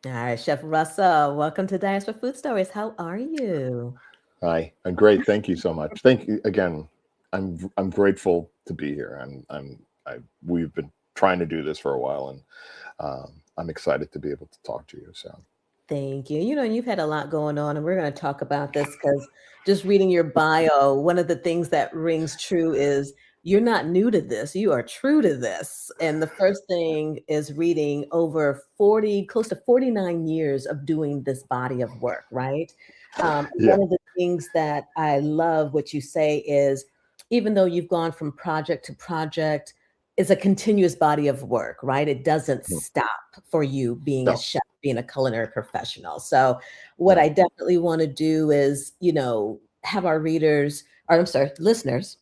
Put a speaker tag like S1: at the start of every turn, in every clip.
S1: All right, Chef Russell, welcome to Diaspora Food Stories. How are you?
S2: Hi, I'm great. Thank you so much. Thank you again. I'm grateful to be here. We've been trying to do this for a while, and I'm excited to be able to talk to you. So
S1: Thank you. You've had a lot going on, and we're going to talk about this because just reading your bio, one of the things that rings true is you're not new to this, you are true to this. And the first thing is reading over 40, close to 49 years of doing this body of work, right?
S2: yeah,
S1: One of the things that I love what you say is even though you've gone from project to project, it's a continuous body of work, right? It doesn't
S2: mm,
S1: stop for you being a
S2: no,
S1: chef, being a culinary professional. So, what I
S2: no,
S1: definitely want to do is, have our readers, or I'm sorry, listeners,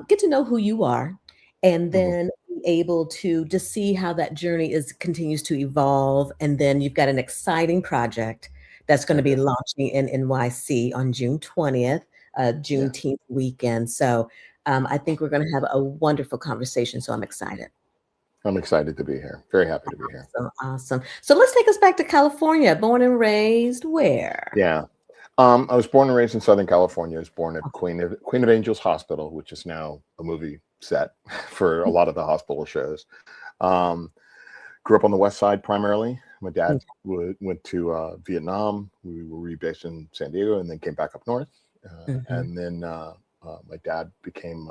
S1: get to know who you are, and
S2: mhm,
S1: then be able to just see how that journey is continues to evolve. And then you've got an exciting project that's going
S2: I
S1: to be
S2: do.
S1: launching in NYC on June 20th,
S2: Yeah,
S1: Juneteenth weekend. So I think we're going to have a wonderful conversation. So I'm excited.
S2: I'm excited to be here. Very happy to be here.
S1: So awesome. So let's take us back to California. Born and raised where?
S2: Yeah, I was born and raised in Southern California. I was born at Queen of Angels Hospital, which is now a movie set for a lot of the hospital shows. Um, Grew up on the West Side primarily. My dad went to Vietnam. We were rebased in San Diego and then came back up north.
S1: Mm-hmm.
S2: And then My dad became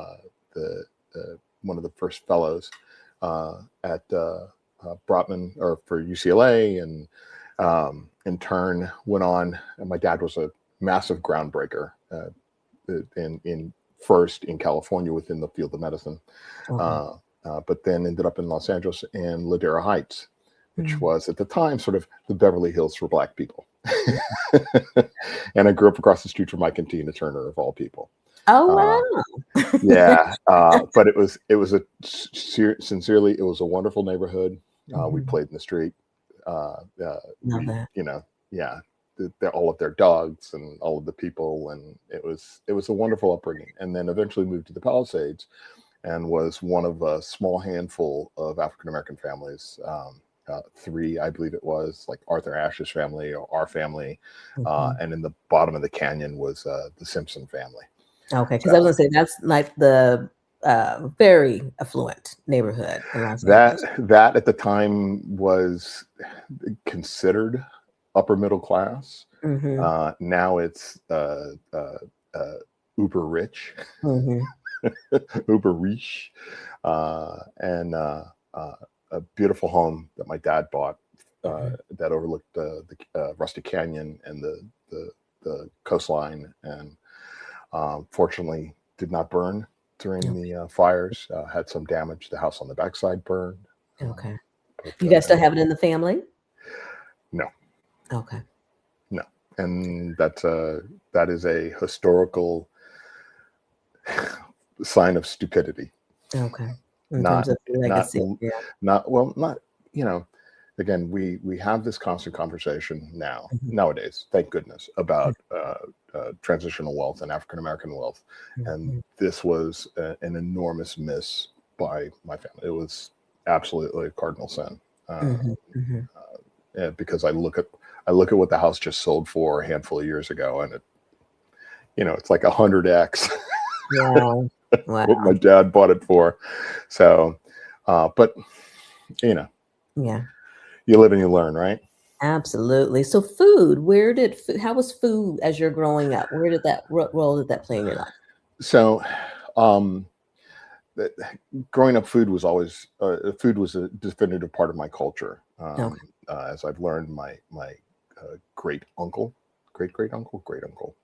S2: the one of the first fellows at Brotman or for UCLA, and in turn went on. And my dad was a massive groundbreaker in first in California within the field of medicine,
S1: Okay.
S2: uh, but then ended up in Los Angeles and Ladera Heights, which
S1: Mm.
S2: was at the time sort of the Beverly Hills for Black people. And I grew up across the street from my Cantina Turner, of all people.
S1: Oh
S2: Uh,
S1: wow.
S2: yeah, but sincerely, it was a wonderful neighborhood. We
S1: Mhm.
S2: played in the street.
S1: Love
S2: We,
S1: that.
S2: yeah, all of their dogs and all of the people, and it was a wonderful upbringing. And then eventually moved to the Palisades, and was one of a small handful of African American families. Three, I believe it was, like Arthur Ashe's family or our family,
S1: Mhm.
S2: and in the bottom of the canyon was the Simpson family.
S1: Okay, because I was
S2: So
S1: gonna say that's like the very affluent neighborhood in Los
S2: that
S1: Angeles.
S2: that at the time was considered upper middle class.
S1: Mm-hmm.
S2: Now it's uh, uber rich,
S1: Mm-hmm.
S2: uber rich, and a beautiful home that my dad bought that overlooked the Rusty Canyon and the coastline, and fortunately did not burn during
S1: Okay.
S2: the fires. Had some damage. The house on the backside burned, um,
S1: Okay.
S2: but
S1: You guys still have it in the family?
S2: no,
S1: Okay.
S2: no, and that is a historical sign of stupidity.
S1: Okay. In terms
S2: Not
S1: of the
S2: not
S1: legacy. Yeah.
S2: not well not you know again, we have this constant conversation
S1: Mhm.
S2: nowadays, thank goodness, about transitional wealth and African American wealth, and
S1: Mhm.
S2: this was an enormous miss by my family. It was absolutely a cardinal sin, uh,
S1: Mhm. Mhm.
S2: because I look at what the house just sold for a handful of years ago, and it's like 100x
S1: Wow. Wow.
S2: what my dad bought it for. So, but you know,
S1: Yeah.
S2: you live and you learn, right?
S1: Absolutely. So food, how was food as you're growing up? Where did that, what role did that play in your life?
S2: So, um, th- growing up, food was a definitive part of my culture.
S1: Okay.
S2: As I've learned, my great uncle, great uncle,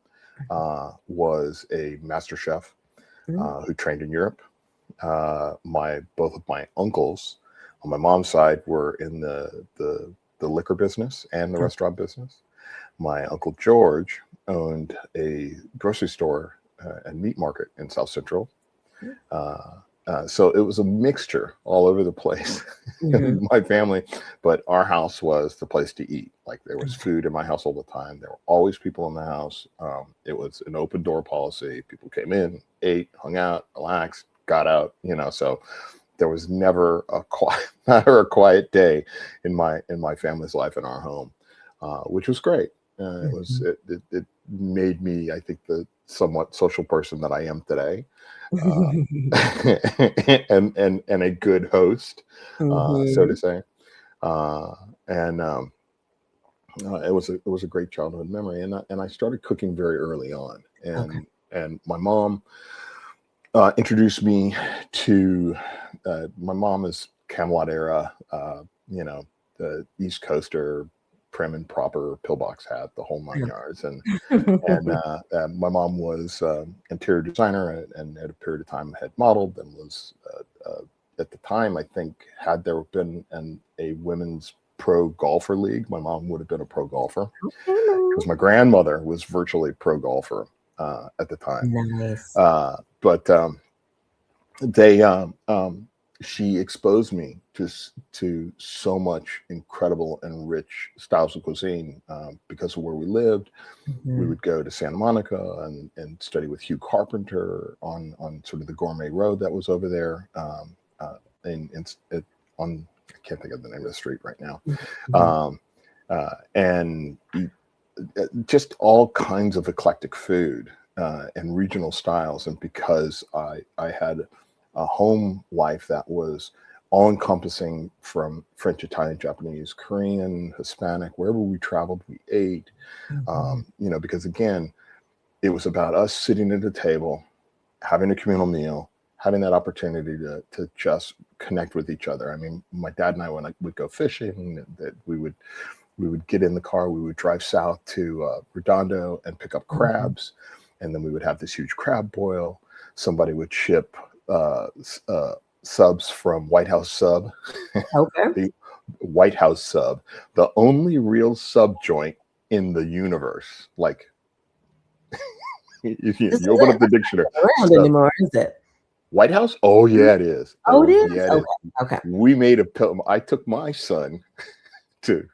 S2: was a master chef
S1: Mhm.
S2: who trained in Europe. My both of my uncles on my mom's side were in the liquor business and the
S1: Okay.
S2: restaurant business. My uncle George owned a grocery store and meat market in South Central. Uh, so it was a mixture all over the place
S1: Mhm.
S2: in my family, but our house was the place to eat. Like there was
S1: Okay.
S2: food in my house all the time. There were always people in the house. It was an open door policy. People came in, ate, hung out, relaxed, got out. So there was never a quiet, never a quiet day in my family's life in our home, which was great.
S1: Mhm.
S2: It made me, I think, the somewhat social person that I am today, uh, and a good host, so to
S1: Mhm.
S2: say. Uh, and it was a great childhood memory, and I started cooking very early on,
S1: Okay.
S2: and my mom introduced me to my mom is Camelot era, you know, the East Coaster, prim and proper, pillbox hat, the whole nine
S1: Yeah.
S2: yards, and my mom was interior designer, and at a period of time had modeled and was at the time, I think, had there been a women's pro golfer league, my mom would have been a pro golfer
S1: Okay, now.
S2: because my grandmother was virtually pro golfer at the time.
S1: Nice.
S2: But they she exposed me to so much incredible and rich styles of cuisine because of where we lived. We
S1: Mhm.
S2: would go to Santa Monica and study with Hugh Carpenter on sort of the gourmet road that was over there on, I can't think of the name of the street right now,
S1: Mhm.
S2: um, and just all kinds of eclectic food and regional styles. And because I had a home life that was all encompassing from French, Italian, Japanese, Korean, Hispanic, wherever we traveled, we ate.
S1: Mhm.
S2: Because again, it was about us sitting at a table, having a communal meal, having that opportunity to just connect with each other. I mean, my dad and I, when I would go fishing, that we would get in the car, we would drive south to Redondo and pick up
S1: Mhm.
S2: crabs, and then we would have this huge crab boil. Somebody would ship subs from White House Sub,
S1: Okay.
S2: the White House Sub, the only real sub joint in the universe. Like
S1: This
S2: you open up
S1: isn't
S2: the dictionary,
S1: around
S2: sub,
S1: anymore, is it?
S2: White House. Oh yeah, it is.
S1: Oh, it
S2: Oh
S1: is?
S2: yeah, it is.
S1: Okay. Okay.
S2: We made a pill. I took my son to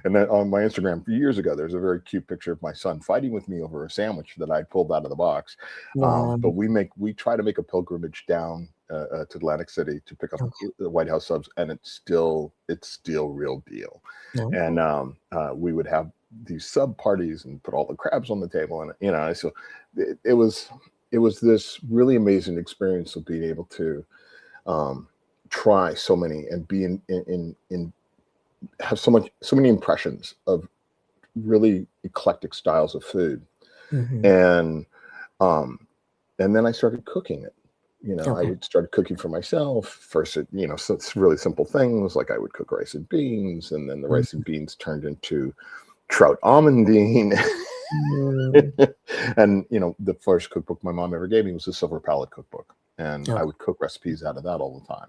S2: And then on my Instagram years ago, there's a very cute picture of my son fighting with me over a sandwich that I pulled out of the box.
S1: Wow.
S2: But we try to make a pilgrimage down to Atlantic City to pick up
S1: Okay.
S2: the White House subs, and it's still real deal. And
S1: Okay.
S2: we would have these sub parties and put all the crabs on the table, and so it was this really amazing experience of being able to um, try so many and be in have so many impressions of really eclectic styles of food.
S1: Mhm.
S2: And um and then I started cooking it. I
S1: Okay.
S2: would start cooking for myself first. So it's really simple things like I would cook rice and beans, and then the rice and
S1: Mhm.
S2: beans turned into trout almondine.
S1: Mm.
S2: And the first cookbook my mom ever gave me was a Silver Palette cookbook, and I
S1: Okay.
S2: would cook recipes out of that all the time.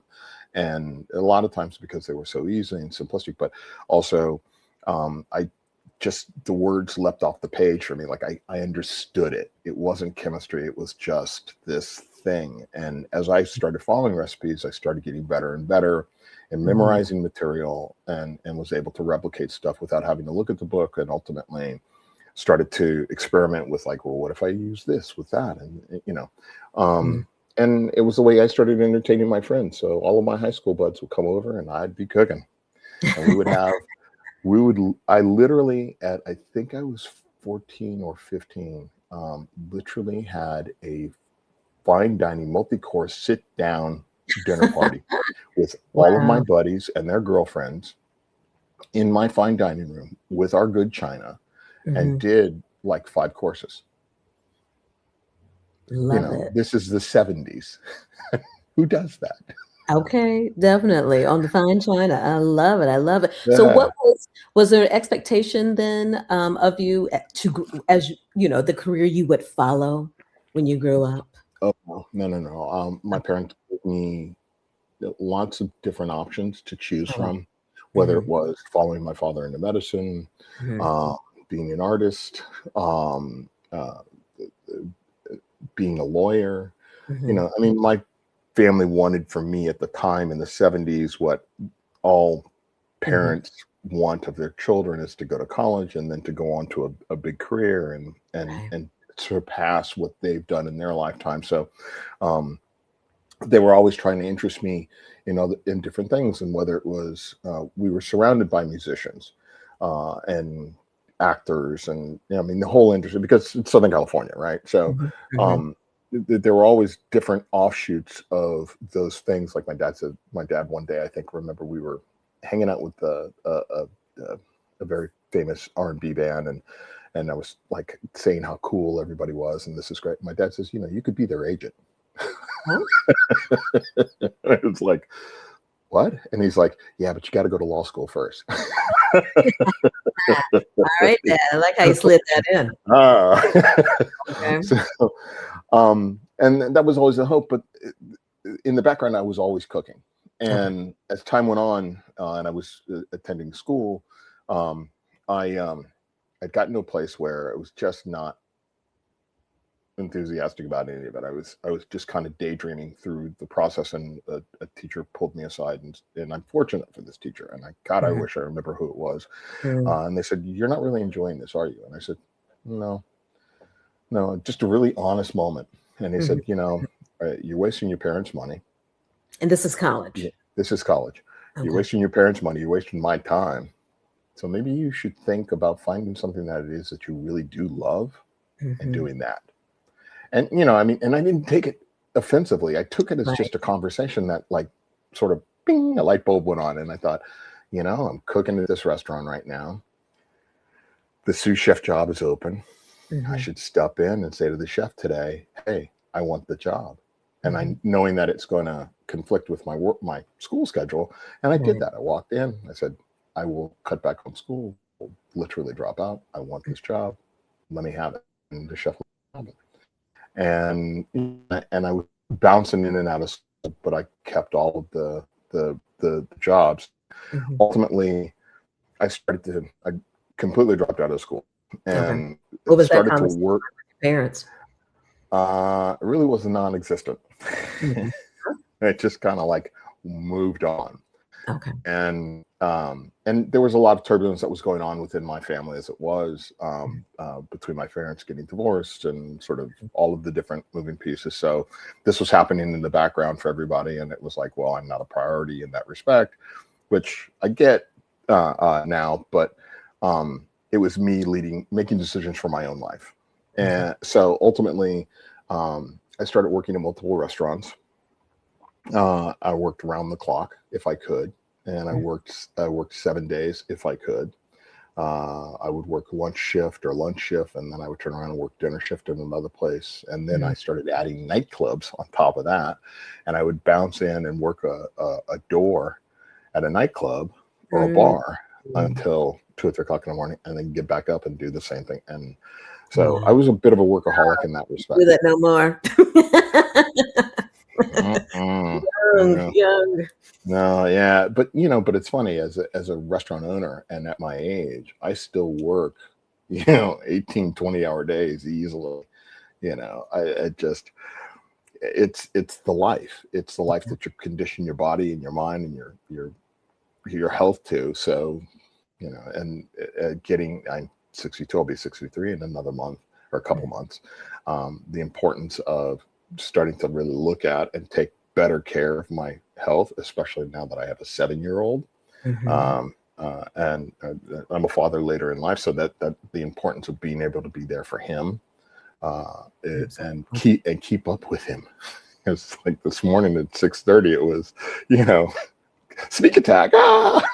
S2: And a lot of times because they were so easy and simplistic, but also I just the words leapt off the page for me. Like I understood it. It wasn't chemistry. It was just this thing. And as I started following recipes, I started getting better and better and
S1: Mhm.
S2: memorizing material, and was able to replicate stuff without having to look at the book, and ultimately started to experiment with, like, well, what if I use this with that?
S1: Mhm.
S2: Um, and it was the way I started entertaining my friends. So all of my high school buds would come over and I'd be cooking, and I literally, I think I was 14 or 15, literally had a fine dining multi-course sit down dinner party with all of my
S1: Wow.
S2: buddies and their girlfriends in my fine dining room with our good china, and
S1: Mhm.
S2: did like 5 courses.
S1: Love it.
S2: This is the 70s. Who does that?
S1: Okay, definitely, on the fine china. I love it, I love it. So what
S2: Yeah.
S1: was there an expectation then, of you to gr as the career you would follow when you grew up?
S2: Oh, no, no, no. My
S1: Okay.
S2: parents gave me lots of different options to choose
S1: Okay.
S2: from, whether it
S1: Mhm.
S2: was following my father into medicine,
S1: Mhm.
S2: uh, being an artist, being a lawyer.
S1: Mhm.
S2: I mean, my family wanted for me at the time in the 70s what all
S1: Mhm.
S2: parents want of their children is to go to college and then to go on to a big career and
S1: Right.
S2: and surpass what they've done in their lifetime. So um, they were always trying to interest me in different things, and whether it was we were surrounded by musicians and actors, and I mean the whole industry, because it's Southern California, right? So
S1: Mhm, mhm.
S2: um, there were always different offshoots of those things. Like my dad one day, I think, remember we were hanging out with a very famous R&B band, and I was like saying how cool everybody was, and this is great. My dad says, you could be their agent.
S1: Oh,
S2: It's like, what? And he's like, yeah, but you got to go to law school first.
S1: all right, Dad. I like how you slid that in.
S2: Ah.
S1: Okay.
S2: So, and that was always the hope. But in the background, I was always cooking.
S1: Okay.
S2: And as time went on, and I was attending school, um, I'd gotten to a place where it was just not enthusiastic about any of it. I was just kind of daydreaming through the process, and a teacher pulled me aside, and I'm fortunate for this teacher. And I
S1: Mhm,
S2: wish I remember who it was.
S1: mhm,
S2: And they said, "You're not really enjoying this, are you?" And I said, "No, no, just a really honest moment." And he
S1: mhm.
S2: said, "You're wasting your parents' money.
S1: And this is college.
S2: This is college. You're
S1: Okay.
S2: wasting your parents' money. You're wasting my time. So maybe you should think about finding something that it is that you really do love and
S1: Mhm.
S2: doing that." And I mean, and I didn't take it offensively. I took it as
S1: Right.
S2: just a conversation that, like, sort of, bing, a light bulb went on, and I thought, I'm cooking at this restaurant right now. The sous chef job is open. I
S1: Mhm,
S2: should step in and say to the chef today, "Hey, I want the job." And I,
S1: mhm.
S2: knowing that it's going to conflict with my school schedule, and I did
S1: Right.
S2: that. I walked in. I said, "I will cut back on school. Literally drop out. I want this job. Let me have it." And the chef let me have it. And I was bouncing in and out of school, but I kept all of the jobs.
S1: Mhm.
S2: Ultimately, I completely dropped out of school
S1: Okay.
S2: and
S1: What was that
S2: started to
S1: conversation
S2: work.
S1: with your parents?
S2: It really was non-existent.
S1: Mhm.
S2: It just kind of like moved on.
S1: Okay.
S2: And there was a lot of turbulence that was going on within my family, as it was,
S1: Mhm.
S2: between my parents getting divorced and sort of all of the different moving pieces. So this was happening in the background for everybody, and it was like, well, I'm not a priority in that respect, which I get now, but it was me making decisions for my own life.
S1: Okay.
S2: And so ultimately, I started working in multiple restaurants. I worked around the clock if I could, and
S1: Mhm.
S2: I worked 7 days if I could. I would work lunch shift, and then I would turn around and work dinner shift in another place. And then I
S1: Mhm.
S2: started adding nightclubs on top of that, and I would bounce in and work a door at a nightclub or a
S1: Mm.
S2: bar
S1: Mm.
S2: until 2 or 3 o'clock in the morning, and then get back up and do the same thing. And so I
S1: Wow.
S2: was a bit of a workaholic in that
S1: Do
S2: respect.
S1: that no more.
S2: Mm-mm.
S1: Young,
S2: No.
S1: young.
S2: No, yeah, but but it's funny, as a restaurant owner, and at my age, I still work, 18, 20-hour days easily. I just it's the life. It's the life that you condition your body and your mind and your health to. So, and I'm 62, I'll be 63 in another month or a couple months. The importance of starting to really look at and take better care of my health, especially now that I have a 7-year-old.
S1: Mhm.
S2: And I'm a father later in life, so that the importance of being able to be there for him, and
S1: Absolutely.
S2: keep up with him. It's like this morning at 6:30, it was, you know, sneak attack. Ah!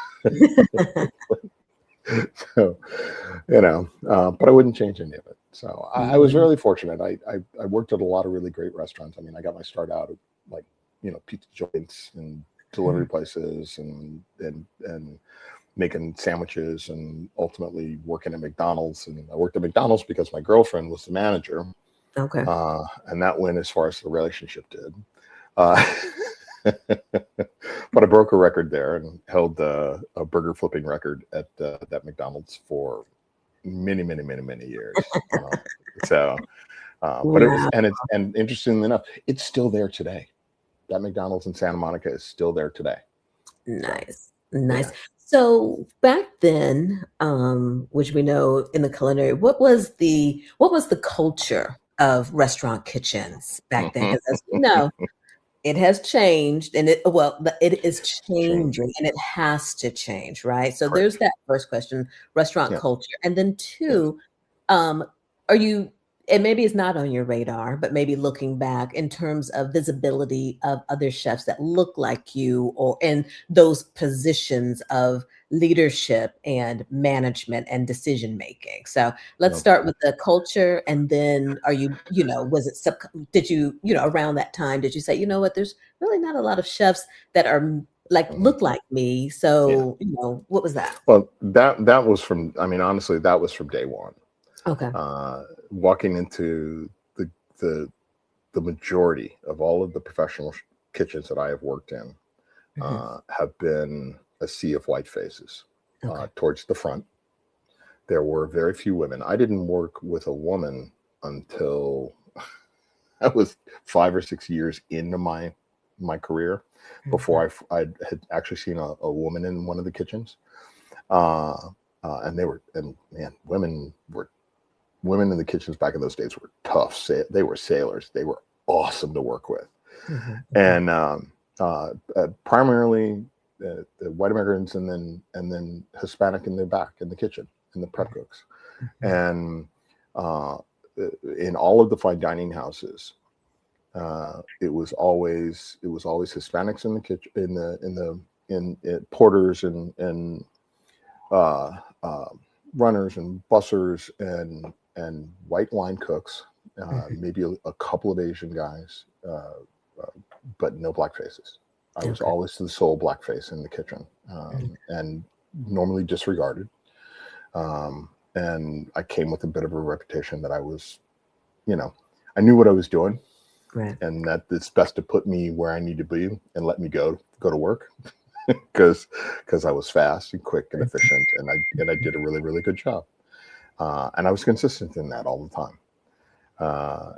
S2: So, but I wouldn't change any of it. So I was
S1: Mhm.
S2: really fortunate. I worked at a lot of really great restaurants. I mean, I got my start out at, like, pizza joints and delivery
S1: Mhm.
S2: places, and making sandwiches, and ultimately working at McDonald's. And I worked at McDonald's because my girlfriend was the manager,
S1: Okay.
S2: and that went as far as the relationship did. Uh, but I broke a record there and held a burger flipping record at that McDonald's for many, many, many, many years. But it was,
S1: Wow.
S2: and interestingly enough, it's still there today. That McDonald's in Santa Monica is still there today. So
S1: Nice. Nice.
S2: yeah.
S1: So back then, which we know in the culinary, what was the culture of restaurant kitchens back then? Because as we know, It has changed, and it is
S2: Changing.
S1: changing, and it has to change, right? So there's
S2: Correct.
S1: that first question, restaurant
S2: Yeah.
S1: culture, and then
S2: Yeah.
S1: two, are you? And maybe it's not on your radar, but maybe looking back in terms of visibility of other chefs that look like you, or in those positions of leadership and management and decision making. So let's
S2: No.
S1: start with the culture, and then are you, was it did you, around that time, did you say, you know what, there's really not a lot of chefs that are like
S2: Mhm.
S1: look like me.
S2: Yeah.
S1: So, what was that?
S2: Well, that was from. I mean, honestly, that was from day one.
S1: Okay.
S2: Walking into the the majority of all of the professional kitchens that I have worked in
S1: Hmm.
S2: have been a sea of white faces.
S1: Okay.
S2: Towards the front, there were very few women. I didn't work with a woman until I was 5 or 6 years into my career
S1: Okay.
S2: before I had actually seen a woman in one of the kitchens. Uh, and man, women in the kitchens back in those days were tough. They were sailors. They were awesome to work with.
S1: Hmm. Hmm.
S2: And primarily the white immigrants, and then Hispanic in the back in the kitchen, in the prep cooks.
S1: Hmm.
S2: And uh, in all of the fine dining houses, it was always Hispanics in the kitchen, in porters, and uh, uh, runners and bussers, and white line cooks,
S1: Hmm.
S2: maybe a couple of Asian guys, uh, but no black faces. I was
S1: Okay.
S2: always the sole black face in the kitchen,
S1: Mhm.
S2: and normally disregarded. And I came with a bit of a reputation that you know, I knew what I was doing,
S1: Right.
S2: and that it's best to put me where I need to be and let me go to work, because I was fast and quick and efficient, and I did a really really good job, and I was consistent in that all the time.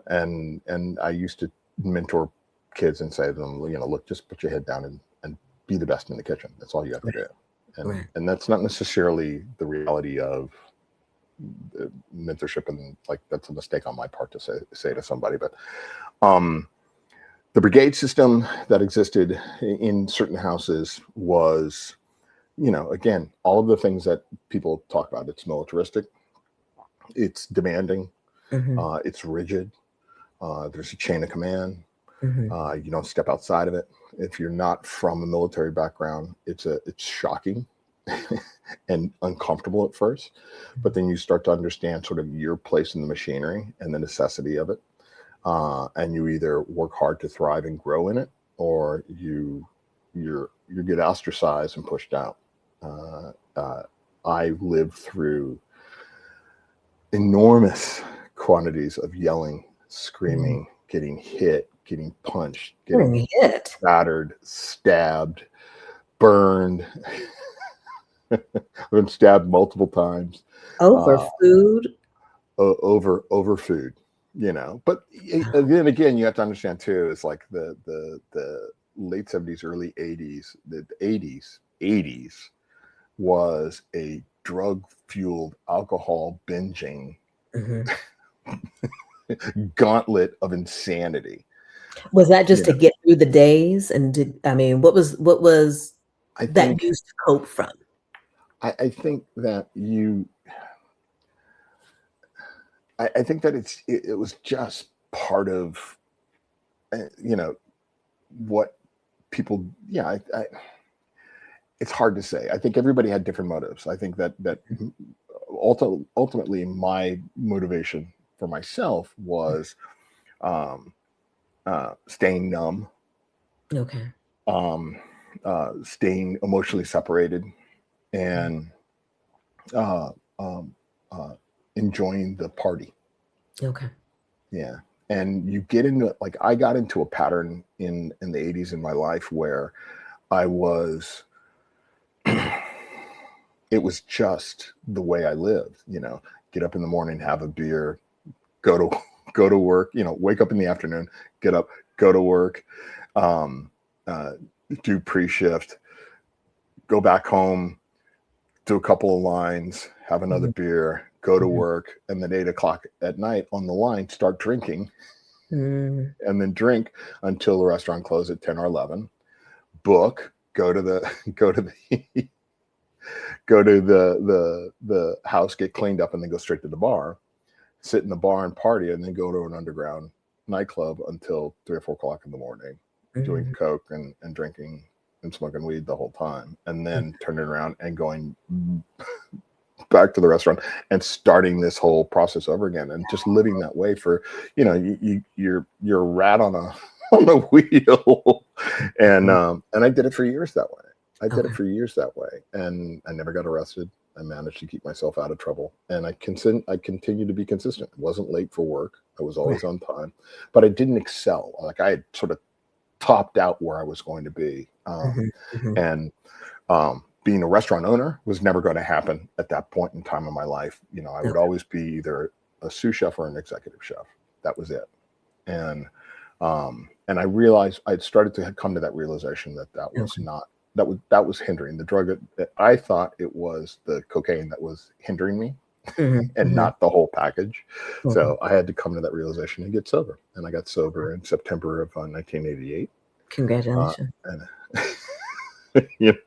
S2: And I used to mentor kids and say to them, look, just put your head down and be the best in the kitchen. That's all you have to
S1: Right.
S2: do. and
S1: Right.
S2: and that's not necessarily the reality of mentorship, and like that's a mistake on my part to say to somebody. But um the brigade system that existed in certain houses was, again, all of the things that people talk about. It's militaristic, it's demanding,
S1: Hmm.
S2: it's rigid, there's a chain of command.
S1: Hmm.
S2: You don't step outside of it. If you're not from a military background, it's shocking and uncomfortable at first, but then you start to understand sort of your place in the machinery and the necessity of it. And you either work hard to thrive and grow in it, or you get ostracized and pushed out. Uh, uh, I lived through enormous quantities of yelling,
S1: Hmm.
S2: screaming, getting hit, getting punched, getting
S1: Getting hit.
S2: battered, stabbed, burned. I've been stabbed multiple times,
S1: Over
S2: uh,
S1: food.
S2: over food. But then again, you have to understand too. It's like the late '70s, early '80s, the '80s was a drug fueled alcohol binging
S1: Mhm.
S2: gauntlet of insanity.
S1: Was that just
S2: You
S1: to
S2: know,
S1: get through the days? And what was
S2: I
S1: that
S2: think
S1: used to cope from?
S2: I think that I think that it was just part of you know what people. Yeah, it's hard to say. I think everybody had different motives. I think that ultimately my motivation for myself was um, staying numb,
S1: Okay.
S2: um, staying emotionally separated, and uh, um, uh, enjoying the party.
S1: Okay.
S2: Yeah. And you get into it, like I got into a pattern in the '80s in my life where I was it was just the way I lived, get up in the morning, have a beer, go to go to work, wake up in the afternoon, get up, go to work, um, uh, do pre-shift, go back home, do a couple of lines, have another
S1: Mhm.
S2: beer, go to
S1: Mhm.
S2: work, and then 8 o'clock at night on the line, start drinking
S1: Mm.
S2: and then drink until the restaurant closed at 10 or 11. Book, go to the go to the go to the house, get cleaned up, and then go straight to the bar, sit in the bar and party, and then go to an underground nightclub until 3 or 4 o'clock in the morning, doing
S1: Mm.
S2: coke and drinking and smoking weed the whole time, and then turning around and going back to the restaurant and starting this whole process over again, and just living that way for, you're a rat on a on a wheel, and I did it for years that way. I did
S1: Okay.
S2: it for years that way, and I never got arrested. I managed to keep myself out of trouble, and I continued to be consistent. I wasn't late for work. I was
S1: Right.
S2: always on time, but I didn't excel. Like, I had sort of topped out where I was going to be,
S1: Mhm, mhm.
S2: and being a restaurant owner was never going to happen at that point in time in my life. I would
S1: Okay.
S2: always be either a sous chef or an executive chef. That was it. And I realized I'd started to come to that realization that was
S1: Okay.
S2: not that was hindering the drug. I thought it was the cocaine that was hindering me,
S1: Mhm,
S2: and
S1: mhm.
S2: not the whole package.
S1: Okay.
S2: So I had to come to that realization and get sober. And I got
S1: Okay.
S2: sober in September of 1988.
S1: Congratulations.
S2: And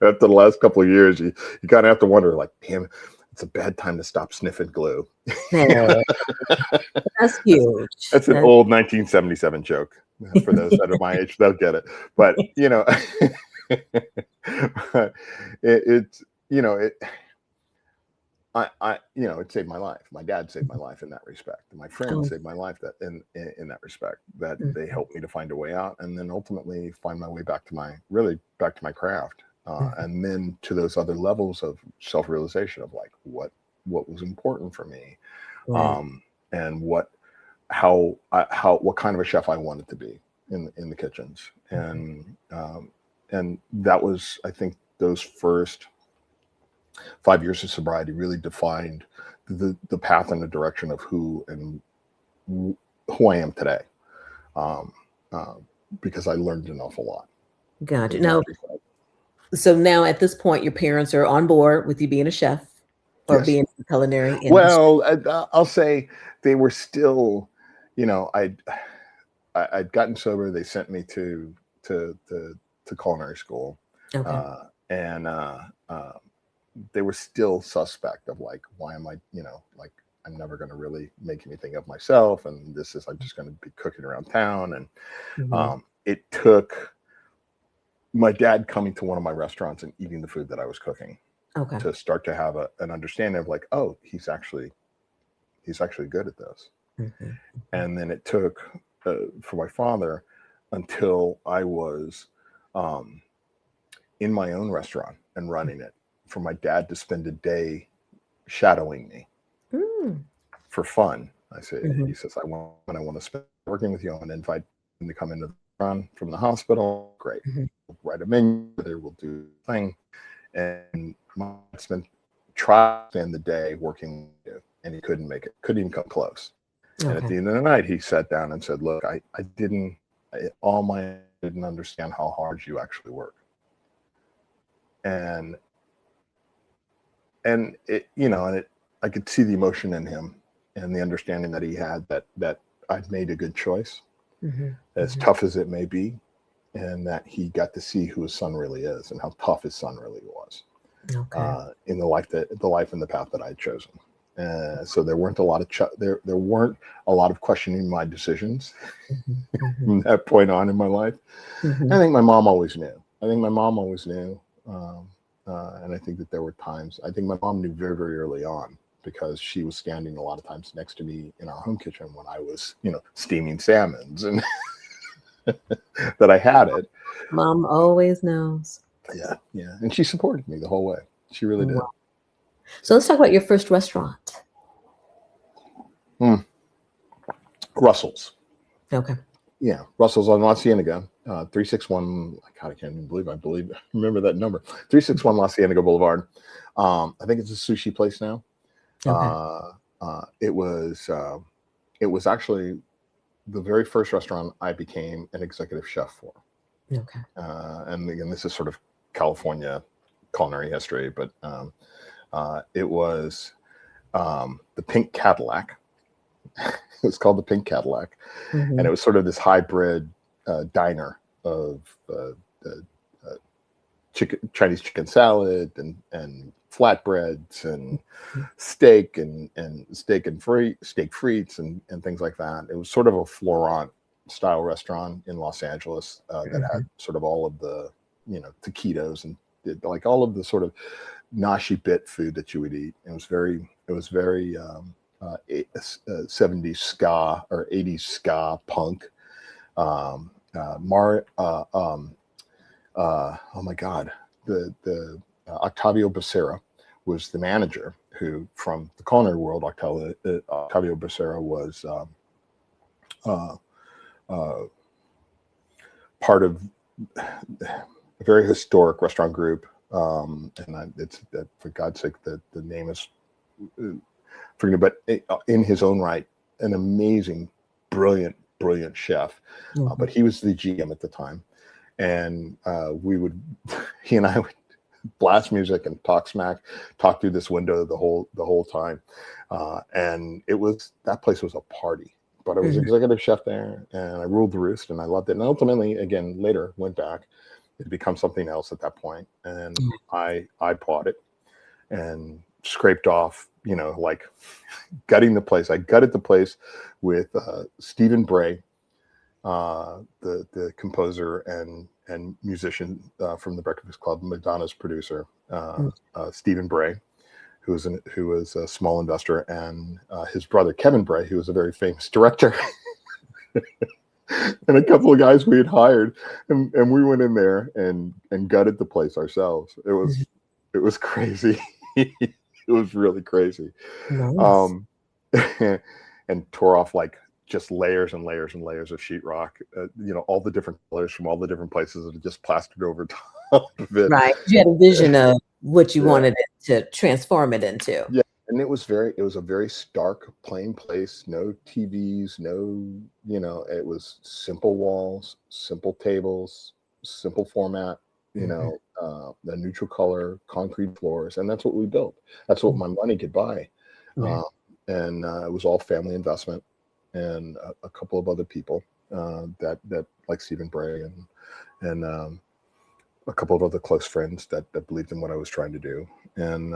S2: after the last couple of years, you kind of have to wonder, like, damn, it's a bad time to stop sniffing glue.
S1: Yeah, that's
S2: that's
S1: huge.
S2: that's an
S1: That's
S2: old 1977 joke. For those that are my age, they'll get it. But it's it. It saved my life. My dad saved my life in that respect. My friends
S1: Oh,
S2: saved my life in that respect. That they
S1: mhm,
S2: helped me to find a way out, and then ultimately find my way back to my craft,
S1: mhm.
S2: and then to those other levels of self realization of, like, what was important for me,
S1: Right.
S2: um, and what kind of a chef I wanted to be in the kitchens,
S1: Mhm.
S2: and that was, I think, those first 5 years of sobriety really defined the path and the direction of who I am today. Um, uh, because I learned an awful lot
S1: Gotcha.
S2: in that
S1: Now,
S2: respect.
S1: so now at this point, your parents are on board with you being a chef or
S2: Yes.
S1: being in the culinary industry.
S2: Well, I'll say they were still, I'd gotten sober. They sent me to culinary school,
S1: Okay.
S2: and they were still suspect of, like, why am I, like, I'm never going to really make anything of myself, and I'm just going to be cooking around town. And
S1: Mhm.
S2: it took my dad coming to one of my restaurants and eating the food that I was cooking
S1: Okay.
S2: to start to have an understanding of, like, oh, he's actually good at this.
S1: Mhm, mhm.
S2: And then it took, for my father, until I was um, in my own restaurant and running it, for my dad to spend a day shadowing me
S1: Mm.
S2: for fun. He
S1: Mhm.
S2: says, I want to spend working with you. I want to invite him to come into the restaurant from the hospital. Great.
S1: Mhm.
S2: We'll write a menu. There, we'll do the thing. And my dad tried to spend the day working with you, and he couldn't make it. Couldn't even come close. And at
S1: Okay.
S2: the end of the night, he sat down and said, "Look, I didn't. All my didn't understand how hard you actually work." And I could see the emotion in him, and the understanding that he had that I'd made a good choice,
S1: Mhm,
S2: as
S1: mhm.
S2: tough as it may be, and that he got to see who his son really is and how tough his son really was,
S1: Okay.
S2: in the life and the path that I'd chosen. So there weren't a lot of there weren't a lot of questioning my decisions
S1: Mhm, mhm,
S2: from that point on in my life. I
S1: mhm.
S2: think my mom always knew. I think my mom always knew. And I think that there were times, I think my mom knew very, very early on, because she was standing a lot of times next to me in our home kitchen when I was, steaming salmons, and that I had it.
S1: Mom always knows.
S2: Yeah. Yeah. And she supported me the whole way. She really did.
S1: Wow. So let's talk about your first restaurant.
S2: Mm. Russell's.
S1: Okay.
S2: Yeah. Russell's on La Cienega, 361. God, I can't even remember that number. 361 La Cienega Boulevard. I think it's a sushi place now.
S1: Okay.
S2: Uh, it was actually the very first restaurant I became an executive chef for.
S1: Okay.
S2: And again, this is sort of California culinary history, but it was the Pink Cadillac, It was called the Pink Cadillac, and it
S1: Mhm.
S2: was sort of this hybrid diner of uh, Chinese chicken salad and flatbreads and steak frites and things like that. It was sort of a Florent style restaurant in Los Angeles that had
S1: Mhm.
S2: sort of all of the taquitos and like all of the sort of nashi bit food that you would eat. It was very 70s ska or 80s ska punk. Um, Mar oh my God, the Octavio Becerra was the manager who, from the culinary world, Octavio Becerra was uh, uh, part of a very historic restaurant group. For God's sake, the name is forgiven, but in his own right, an amazing, brilliant chef. But
S1: Mhm.
S2: he was the GM at the time, and he and I would blast music and talk smack, talk through this window the whole time, and that place was a party. But I was
S1: Mhm.
S2: executive chef there, and I ruled the roost, and I loved it. And ultimately, again, later went back. It became something else at that point, and I bought it and scraped off, like gutting the place. I gutted the place with Stephen Bray, the composer and musician from the Breakfast Club, Madonna's producer,
S1: Mhm.
S2: Stephen Bray, who was a small investor, and his brother Kevin Bray, who was a very famous director, and a couple of guys we had hired, and we went in there and gutted the place ourselves. It was crazy. It was really crazy.
S1: Nice.
S2: Um, and tore off like just layers and layers and layers of sheetrock, all the different colors from all the different places that are just plastered over top of it.
S1: Right. You had a vision of what you
S2: Yeah,
S1: wanted it to transform it into.
S2: yeah. And it was a very stark, plain place. No TVs, it was simple walls, simple tables, simple format.
S1: Mhm.
S2: The neutral color, concrete floors, and that's what we built. That's what my money could buy.
S1: Right.
S2: Uh, and it was all family investment, and a couple of other people that like Stephen Bray and a couple of other close friends that believed in what I was trying to do, and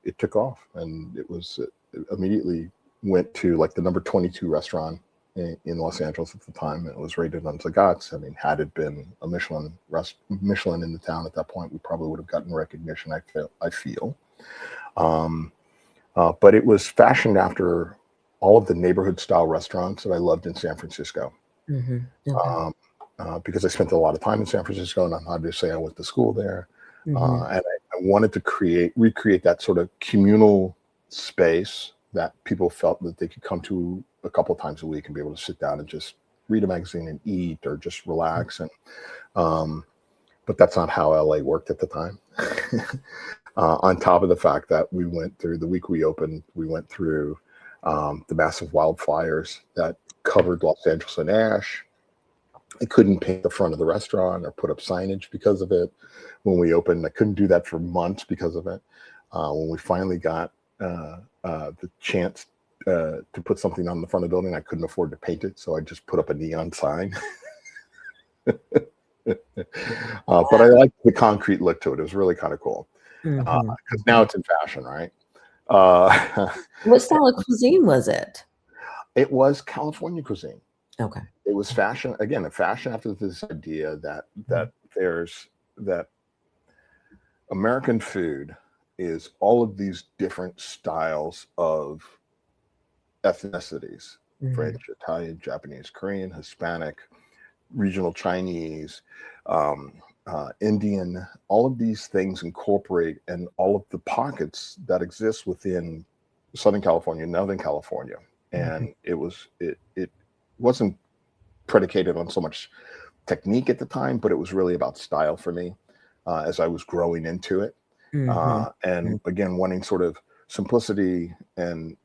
S2: it took off, and it immediately went to like the number 22 restaurant in Los Angeles at the time. It was rated on Zagat's. I mean, had it been a Michelin in the town at that point, we probably would have gotten recognition. I feel. Um, but it was fashioned after all of the neighborhood style restaurants that I loved in San Francisco.
S1: Mhm. Okay.
S2: Um, because I spent a lot of time in San Francisco, and obviously I went to school there,
S1: Mhm.
S2: and I wanted to recreate that sort of communal space that people felt that they could come to a couple of times a week and be able to sit down and just read a magazine and eat or just relax. And um, but that's not how LA worked at the time. On top of the fact that we went through the week we opened, we went through the massive wildfires that covered Los Angeles in ash. I couldn't paint the front of the restaurant or put up signage because of it. When we opened, I couldn't do that for months because of it. When we finally got the chance to put something on the front of the building, I couldn't afford to paint it, so I just put up a neon sign. But I liked the concrete look to it. It was really kind of cool
S1: Mhm.
S2: because now
S1: Mhm.
S2: it's in fashion, right? Uh,
S1: What style of cuisine was it?
S2: it was California cuisine.
S1: Okay.
S2: It was fashion again. A fashion after this idea
S1: Mhm.
S2: that American food is all of these different styles of ethnicities:
S1: Mhm.
S2: French, Italian, Japanese, Korean, Hispanic, regional Chinese, um, Indian. All of these things incorporate, and all of the pockets that exist within Southern California, Northern California.
S1: Mhm.
S2: And it wasn't predicated on so much technique at the time, but it was really about style for me as I was growing into it.
S1: Mhm.
S2: And again, wanting sort of simplicity and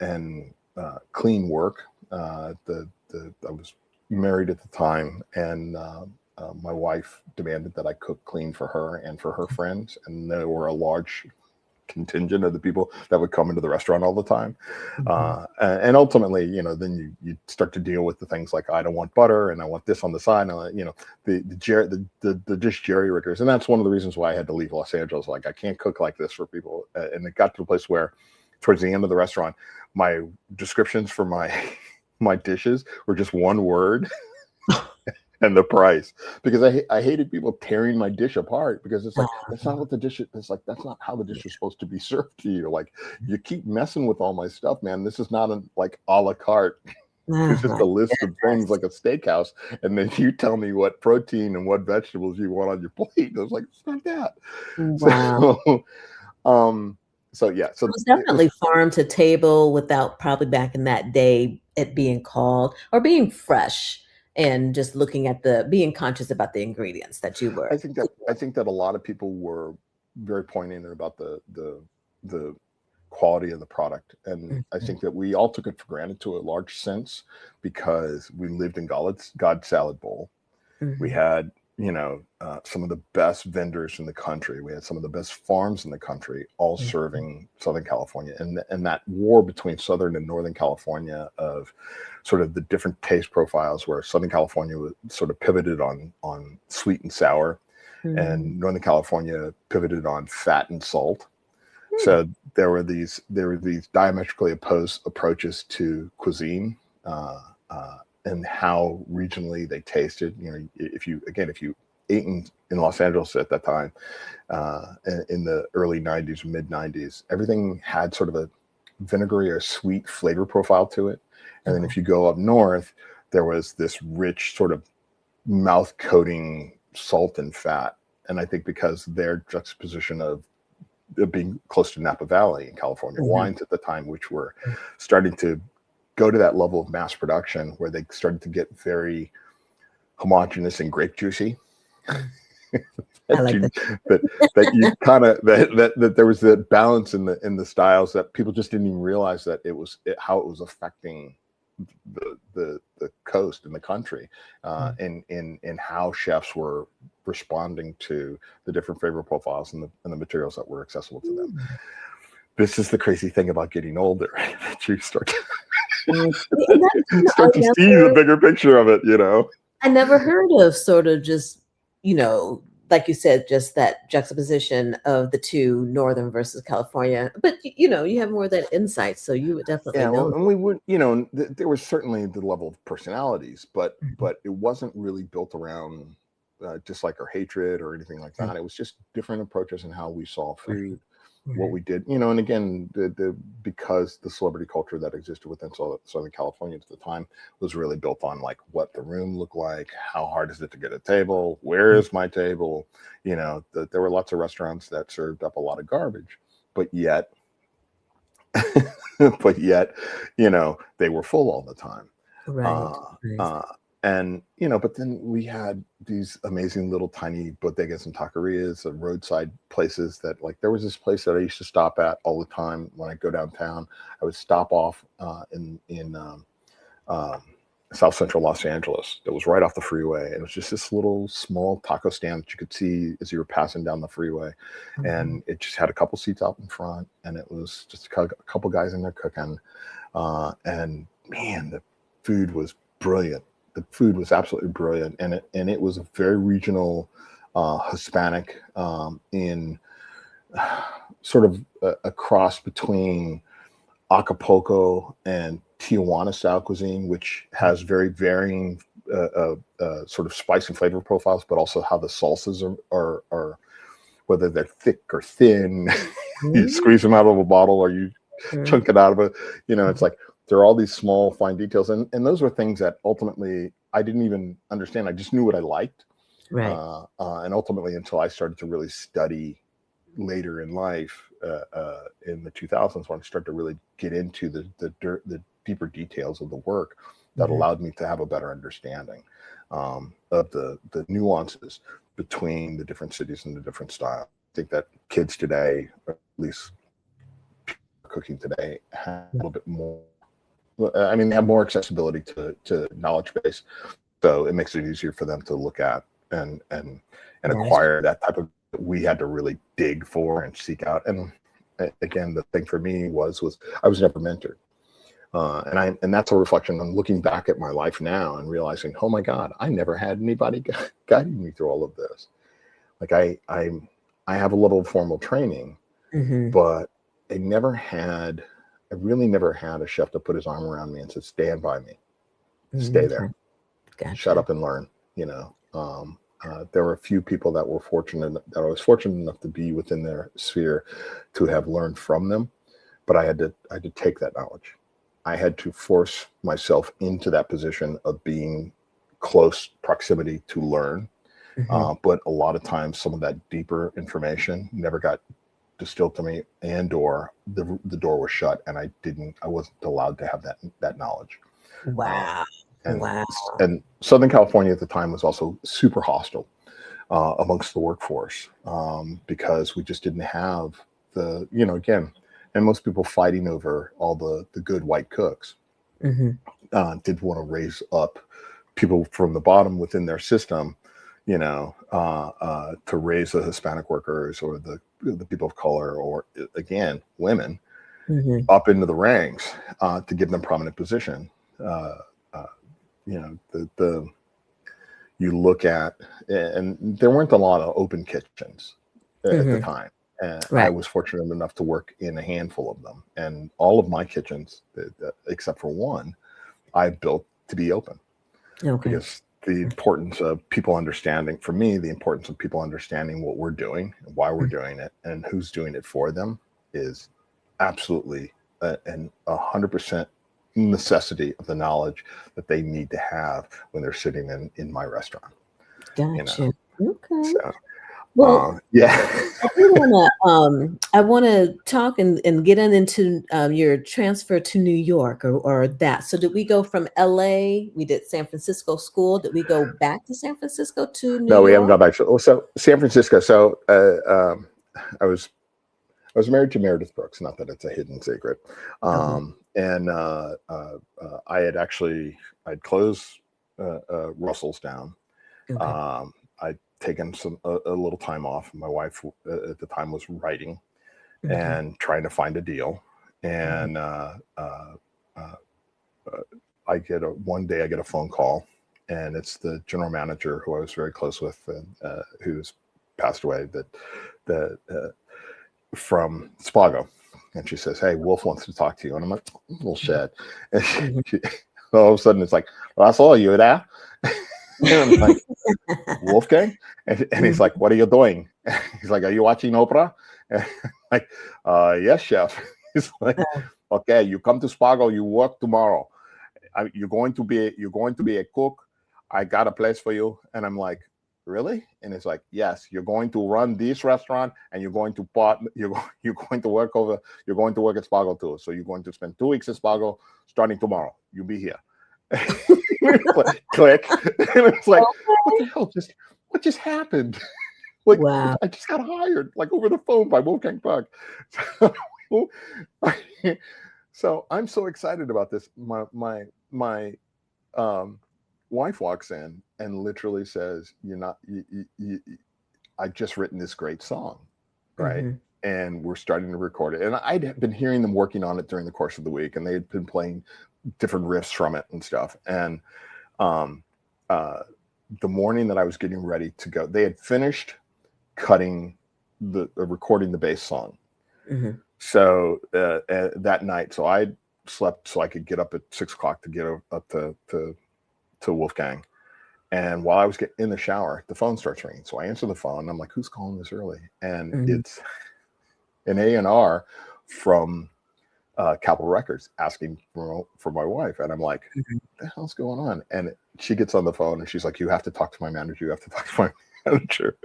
S2: clean work. I was married at the time, and my wife demanded that I cook clean for her and for her friends, and there were a large contingent of the people that would come into the restaurant all the time.
S1: Mhm.
S2: And ultimately, then you start to deal with the things like, I don't want butter and I want this on the side. And, the dish jerry riggers. And that's one of the reasons why I had to leave Los Angeles. Like, I can't cook like this for people. And it got to a place where towards the end of the restaurant, my descriptions for my my dishes were just one word and the price, because I hated people tearing my dish apart, because it's like, that's not what the dish is. It's like, that's not how the dish is supposed to be served to you. Like, you keep messing with all my stuff, man. This is not like a la carte.
S1: Oh
S2: It's just
S1: my
S2: a list of things
S1: goodness.
S2: like a steakhouse, and then you tell me what protein and what vegetables you want on your plate. I was like, it's not that.
S1: Wow.
S2: So, yeah.
S1: It
S2: So
S1: was
S2: it was.
S1: definitely farm to table without, probably back in that day, it being called or being fresh, and just looking at being conscious about the ingredients that you were
S2: I
S1: cooking
S2: think that a lot of people were very poignant about the quality of the product, and
S1: with.
S2: I think that we all took it for granted to a large sense, because we lived in God's salad bowl. We
S1: Mhm.
S2: had, some of the best vendors in the country. We had some of the best farms in the country, all
S1: Mhm.
S2: serving Southern California. And that war between Southern and Northern California, of sort of the different taste profiles, where Southern California was sort of pivoted on sweet and sour,
S1: Mhm.
S2: and Northern California pivoted on fat and salt.
S1: Hmm.
S2: So there were these diametrically opposed approaches to cuisine, and how regionally they tasted. If you ate in Los Angeles at that time, in the early '90s, mid '90s, everything had sort of a vinegary or sweet flavor profile to it. And then
S1: Okay.
S2: if you go up north, there was this rich sort of mouth coating salt and fat. And I think because their juxtaposition of being close to Napa Valley in California
S1: Mhm.
S2: wines at the time, which were starting to go to that level of mass production, where they started to get very homogenous and grape juicy.
S1: Mhm. I
S2: that
S1: like
S2: you
S1: that.
S2: that that you kind of that there was that balance in the styles, that people just didn't even realize that how it was affecting the coast and the country,
S1: Mhm.
S2: in how chefs were responding to the different flavor profiles and the materials that were accessible to them.
S1: Mm.
S2: This is the crazy thing about getting older, right? That you
S1: And that,
S2: start to see the bigger picture of it,
S1: I never heard of sort of just, like you said, just that juxtaposition of the two, Northern versus California. But you have more of that insight, so you would definitely
S2: Yeah, well,
S1: know.
S2: and we would, there was certainly the level of personalities, but
S1: Mhm.
S2: it wasn't really built around dislike or hatred or anything like
S1: Right,
S2: that. It was just different approaches in how we saw
S1: right,
S2: food, what
S1: right.
S2: we did, and again, because the celebrity culture that existed within Southern California at the time was really built on, like, what the room looked like, how hard is it to get a table, where
S1: Mm.
S2: is my table, there were lots of restaurants that served up a lot of garbage, but yet but yet, they were full all the time.
S1: Right,
S2: Uh,
S1: right.
S2: uh, and, but then we had these amazing little tiny bodegas and taquerias and roadside places that, like, there was this place that I used to stop at all the time when I go downtown. I would stop off in um, South Central Los Angeles. That was right off the freeway. And it was just this little small taco stand that you could see as you were passing down the freeway.
S1: Mhm.
S2: And it just had a couple seats out in front, and it was just a couple guys in there cooking. And man, the food was brilliant. The food was absolutely brilliant. And it was a very regional, Hispanic, in sort of a cross between Acapulco and Tijuana style cuisine, which has very varying sort of spice and flavor profiles, but also how the salsas are whether they're thick or thin. You
S1: Mhm.
S2: squeeze them out of a bottle, or you
S1: Sure.
S2: chunk it out of it. It's
S1: Mhm.
S2: like there are all these small fine details, and those were things that ultimately I didn't even understand. I just knew what I liked,
S1: Right.
S2: and ultimately, until I started to really study later in life, in the 2000s, when I started to really get into the deeper details of the work, that
S1: Mhm.
S2: allowed me to have a better understanding, of the nuances between the different cities and the different styles. I think that kids today, or at least cooking today, have a little bit more. I mean, they have more accessibility to knowledge base, so it makes it easier for them to look at and
S1: That is true.
S2: acquire that type of. We had to really dig for and seek out, and again, the thing for me was I was never mentored. And that's a reflection on looking back at my life now and realizing, oh my God, I never had anybody guiding me through all of this. Like I have a little formal training,
S1: Mm-hmm.
S2: but I really never had a chef to put his arm around me and said, stand by me, stay there,
S1: Okay.
S2: shut
S1: Gotcha.
S2: up and learn. There were a few people that I was fortunate enough to be within their sphere to have learned from them, but I had to take that knowledge. I had to force myself into that position of being close proximity to learn.
S1: Mm-hmm.
S2: But a lot of times, some of that deeper information never got distilled to me, or the door was shut, and I wasn't allowed to have that knowledge. Um,
S1: Wow.
S2: and
S1: Wow.
S2: and Southern California at the time was also super hostile amongst the workforce, because we just didn't have again, and most people fighting over all the good white cooks
S1: Mm-hmm.
S2: did want to raise up people from the bottom within their system, to raise the Hispanic workers or the people of color, or again, women
S1: Mm-hmm.
S2: up into the ranks, to give them prominent position. Uh, uh, the you look at, and there weren't a lot of open kitchens at the
S1: Mm-hmm.
S2: time. And I
S1: Right.
S2: was fortunate enough to work in a handful of them. And all of my kitchens, except for one, I built to be open,
S1: Okay.
S2: because the importance of people understanding, for me, the importance of people understanding what we're doing and why we're doing it and who's doing it for them is absolutely and 100% necessity of the knowledge that they need to have when they're sitting in my restaurant, you know.
S1: Gotcha. Okay.
S2: So
S1: Well,
S2: yeah.
S1: I wanna talk and get into your transfer to New York or that. So did we go from LA? We did San Francisco school. Did we go back to San Francisco to New
S2: No, we haven't
S1: York?
S2: gone back to. So San Francisco. So I was married to Meredith Brooks. Not that it's a hidden secret.
S1: Okay.
S2: And I'd closed Russell's down.
S1: Okay.
S2: I'd taken a little time off. My wife at the time was writing
S1: Okay.
S2: and trying to find a deal.
S1: Mhm.
S2: And uh, one day I get a phone call, and it's the general manager who I was very close with, and who's passed away, from Spago. And she says, "Hey, Wolf wants to talk to you." And I'm like, "Bullshit." And
S1: Mhm.
S2: all of a sudden it's like, "Russell, are you there?" And I'm like, "Wolfgang?" And he's
S1: Mhm.
S2: like, "What are you doing?" He's like, "Are you watching Oprah?" And I'm like, "Yes, chef." He's like, "Okay, you come to Spago, you work tomorrow. You're going to be a cook. I got a place for you." And I'm like, "Really?" And it's like, "Yes, you're going to run this restaurant, and you're going to work at Spago too. So you're going to spend 2 weeks at Spago starting tomorrow. You'll be here." Click. And it's like, what the hell what just happened? Like,
S1: Wow.
S2: I just got hired, like, over the phone by Wolfgang Puck. So, so I'm so excited about this. My um, wife walks in and literally says, "You're not. I've just written this great song, right?"
S1: Mhm.
S2: And we're starting to record it. And I'd been hearing them working on it during the course of the week, and they had been playing different riffs from it and stuff. And um, uh, the morning that I was getting ready to go, they had finished cutting recording the bass song.
S1: Mhm.
S2: So that night, so I slept so I could get up at 6 o'clock to get up to Wolfgang. And while I was getting in the shower, the phone starts ringing. So I answer the phone. And I'm like, "Who's calling this early?" And
S1: Mhm.
S2: it's an A&R from Capitol Records asking for my wife. And I'm like,
S1: Mhm.
S2: "What the hell's going on?" And she gets on the phone and she's like, "You have to talk to my manager. You have to talk to my manager."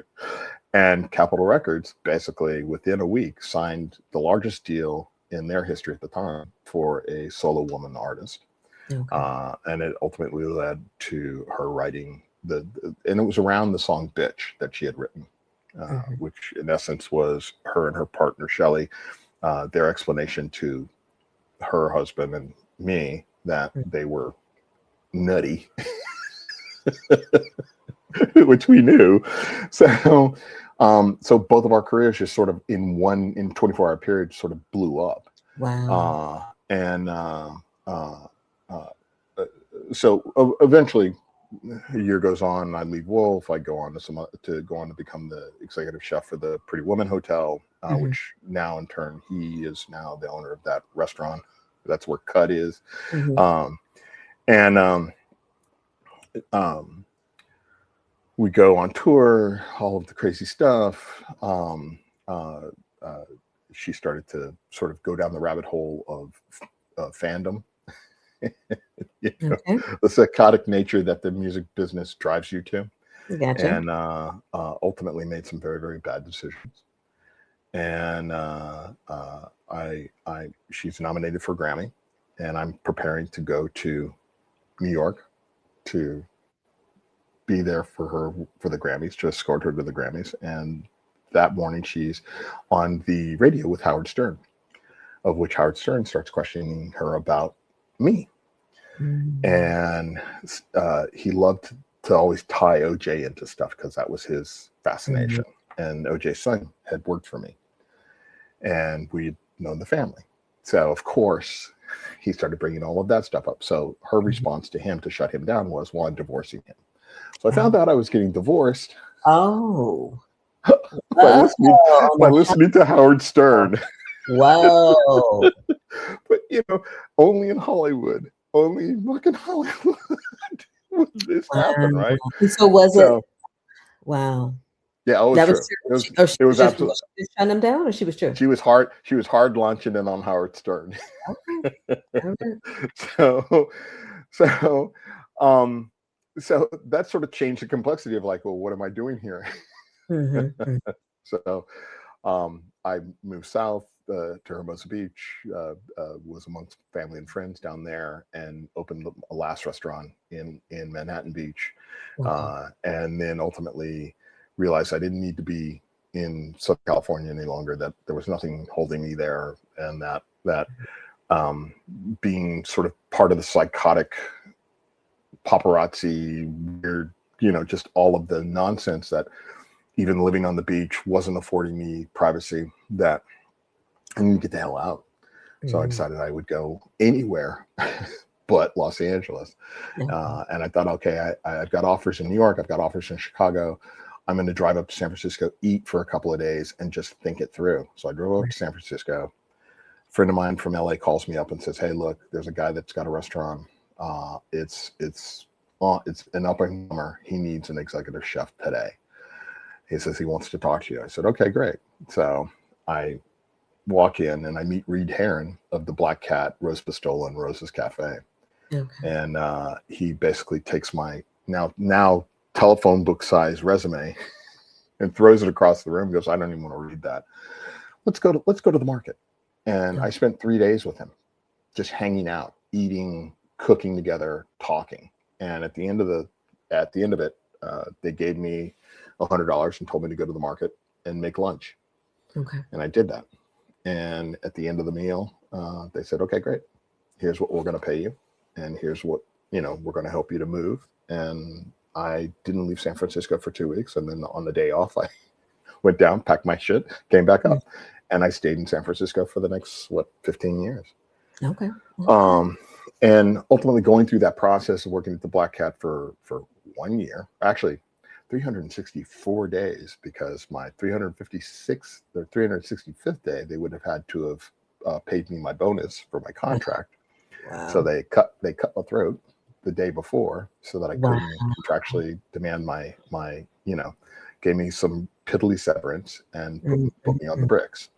S2: And Capitol Records basically within a week signed the largest deal in their history at the time for a solo woman artist.
S1: Okay.
S2: And it ultimately led to her writing and it was around the song "Bitch" that she had written,
S1: Mhm.
S2: which in essence was her and her partner Shelley, their explanation to her husband and me that
S1: Mhm.
S2: they were nutty, which we knew. So So both of our careers just sort of in 24-hour period sort of blew up.
S1: Wow.
S2: And uh, uh, so eventually a year goes on, I leave Wolf. I go on to become the executive chef for the Pretty Woman Hotel,
S1: Hmm.
S2: which now in turn he is now the owner of that restaurant. That's where Cut is.
S1: Hmm.
S2: Um, and we go on tour, all of the crazy stuff. Uh, uh, she started to sort of go down the rabbit hole of fandom.
S1: Okay.
S2: The psychotic nature that the music business drives you to,
S1: Gotcha.
S2: and ultimately made some very, very bad decisions. And she's nominated for a Grammy, and I'm preparing to go to New York to be there for the Grammys, to escort her to the Grammys. And that morning, she's on the radio with Howard Stern, of which Howard Stern starts questioning her about me.
S1: Mm.
S2: And he loved to always tie OJ into stuff because that was his
S1: Mhm.
S2: fascination. And OJ's son had worked for me, and we'd known the family. So, of course, he started bringing all of that stuff up. So her
S1: Mhm.
S2: response to him to shut him down was, well, I'm divorcing him. So I found
S1: Oh.
S2: out I was getting divorced
S1: Oh.
S2: by
S1: Oh, on the
S2: listening to Howard
S1: hot.
S2: Stern.
S1: Whoa.
S2: But only in Hollywood, only in fucking Hollywood would this happen,
S1: Wow.
S2: right?
S1: And so was it
S2: So
S1: wow.
S2: yeah, it was
S1: That was
S2: true.
S1: true. She
S2: It
S1: was
S2: was
S1: just
S2: absolutely.
S1: shutting him down, or she was true?
S2: She was hard launching it on Howard Stern.
S1: Okay. All right.
S2: so so um so that sort of changed the complexity of like, well, what am I doing here?
S1: Mhm. Mm.
S2: So I moved south to Hermosa Beach, was amongst family and friends down there, and opened a last restaurant in Manhattan Beach,
S1: Wow.
S2: and then ultimately realized I didn't need to be in Southern California any longer. That there was nothing holding me there, and that um, being sort of part of the psychotic paparazzi, weird, just all of the nonsense that even living on the beach wasn't affording me privacy, that I need to get the hell out. So I
S1: Mhm.
S2: decided I would go anywhere but Los Angeles.
S1: Okay.
S2: And I thought, okay, I've got offers in New York, I've got offers in Chicago. I'm going to drive up to San Francisco, eat for a couple of days, and just think it through. So I drove up
S1: Right.
S2: to San Francisco. A friend of mine from LA calls me up and says, "Hey, look, there's a guy that's got a restaurant. It's an up and comer. He needs an executive chef today. He says he wants to talk to you." I said, "Okay, great." So I walk in and I meet Reed Heron of the Black Cat, Rose Pistola, and Rose's Cafe,
S1: Okay.
S2: and he basically takes my now telephone book size resume and throws it across the room. He goes, "I don't even want to read that. Let's go to the market." And
S1: Oh.
S2: I spent 3 days with him, just hanging out, eating, cooking together, talking. And at the end of it, they gave me $100 and told me to go to the market and make lunch,
S1: Okay.
S2: and I did that. And at the end of the meal, they said, "Okay, great. Here's what we're going to pay you, and here's what we're going to help you to move." And I didn't leave San Francisco for 2 weeks, and then on the day off, I went down, packed my shit, came back
S1: Mm.
S2: up, and I stayed in San Francisco for the next 15 years.
S1: Okay. Okay.
S2: Um, and ultimately going through that process of working at the Black Cat for 1 year, actually 364 days, because my 356th or 365th day, they would have had to have paid me my bonus for my contract. So
S1: Wow.
S2: they cut my throat the day before so that I
S1: Wow.
S2: couldn't contractually demand my gave me some piddly severance and
S1: Mm,
S2: put me on the
S1: mm.
S2: bricks.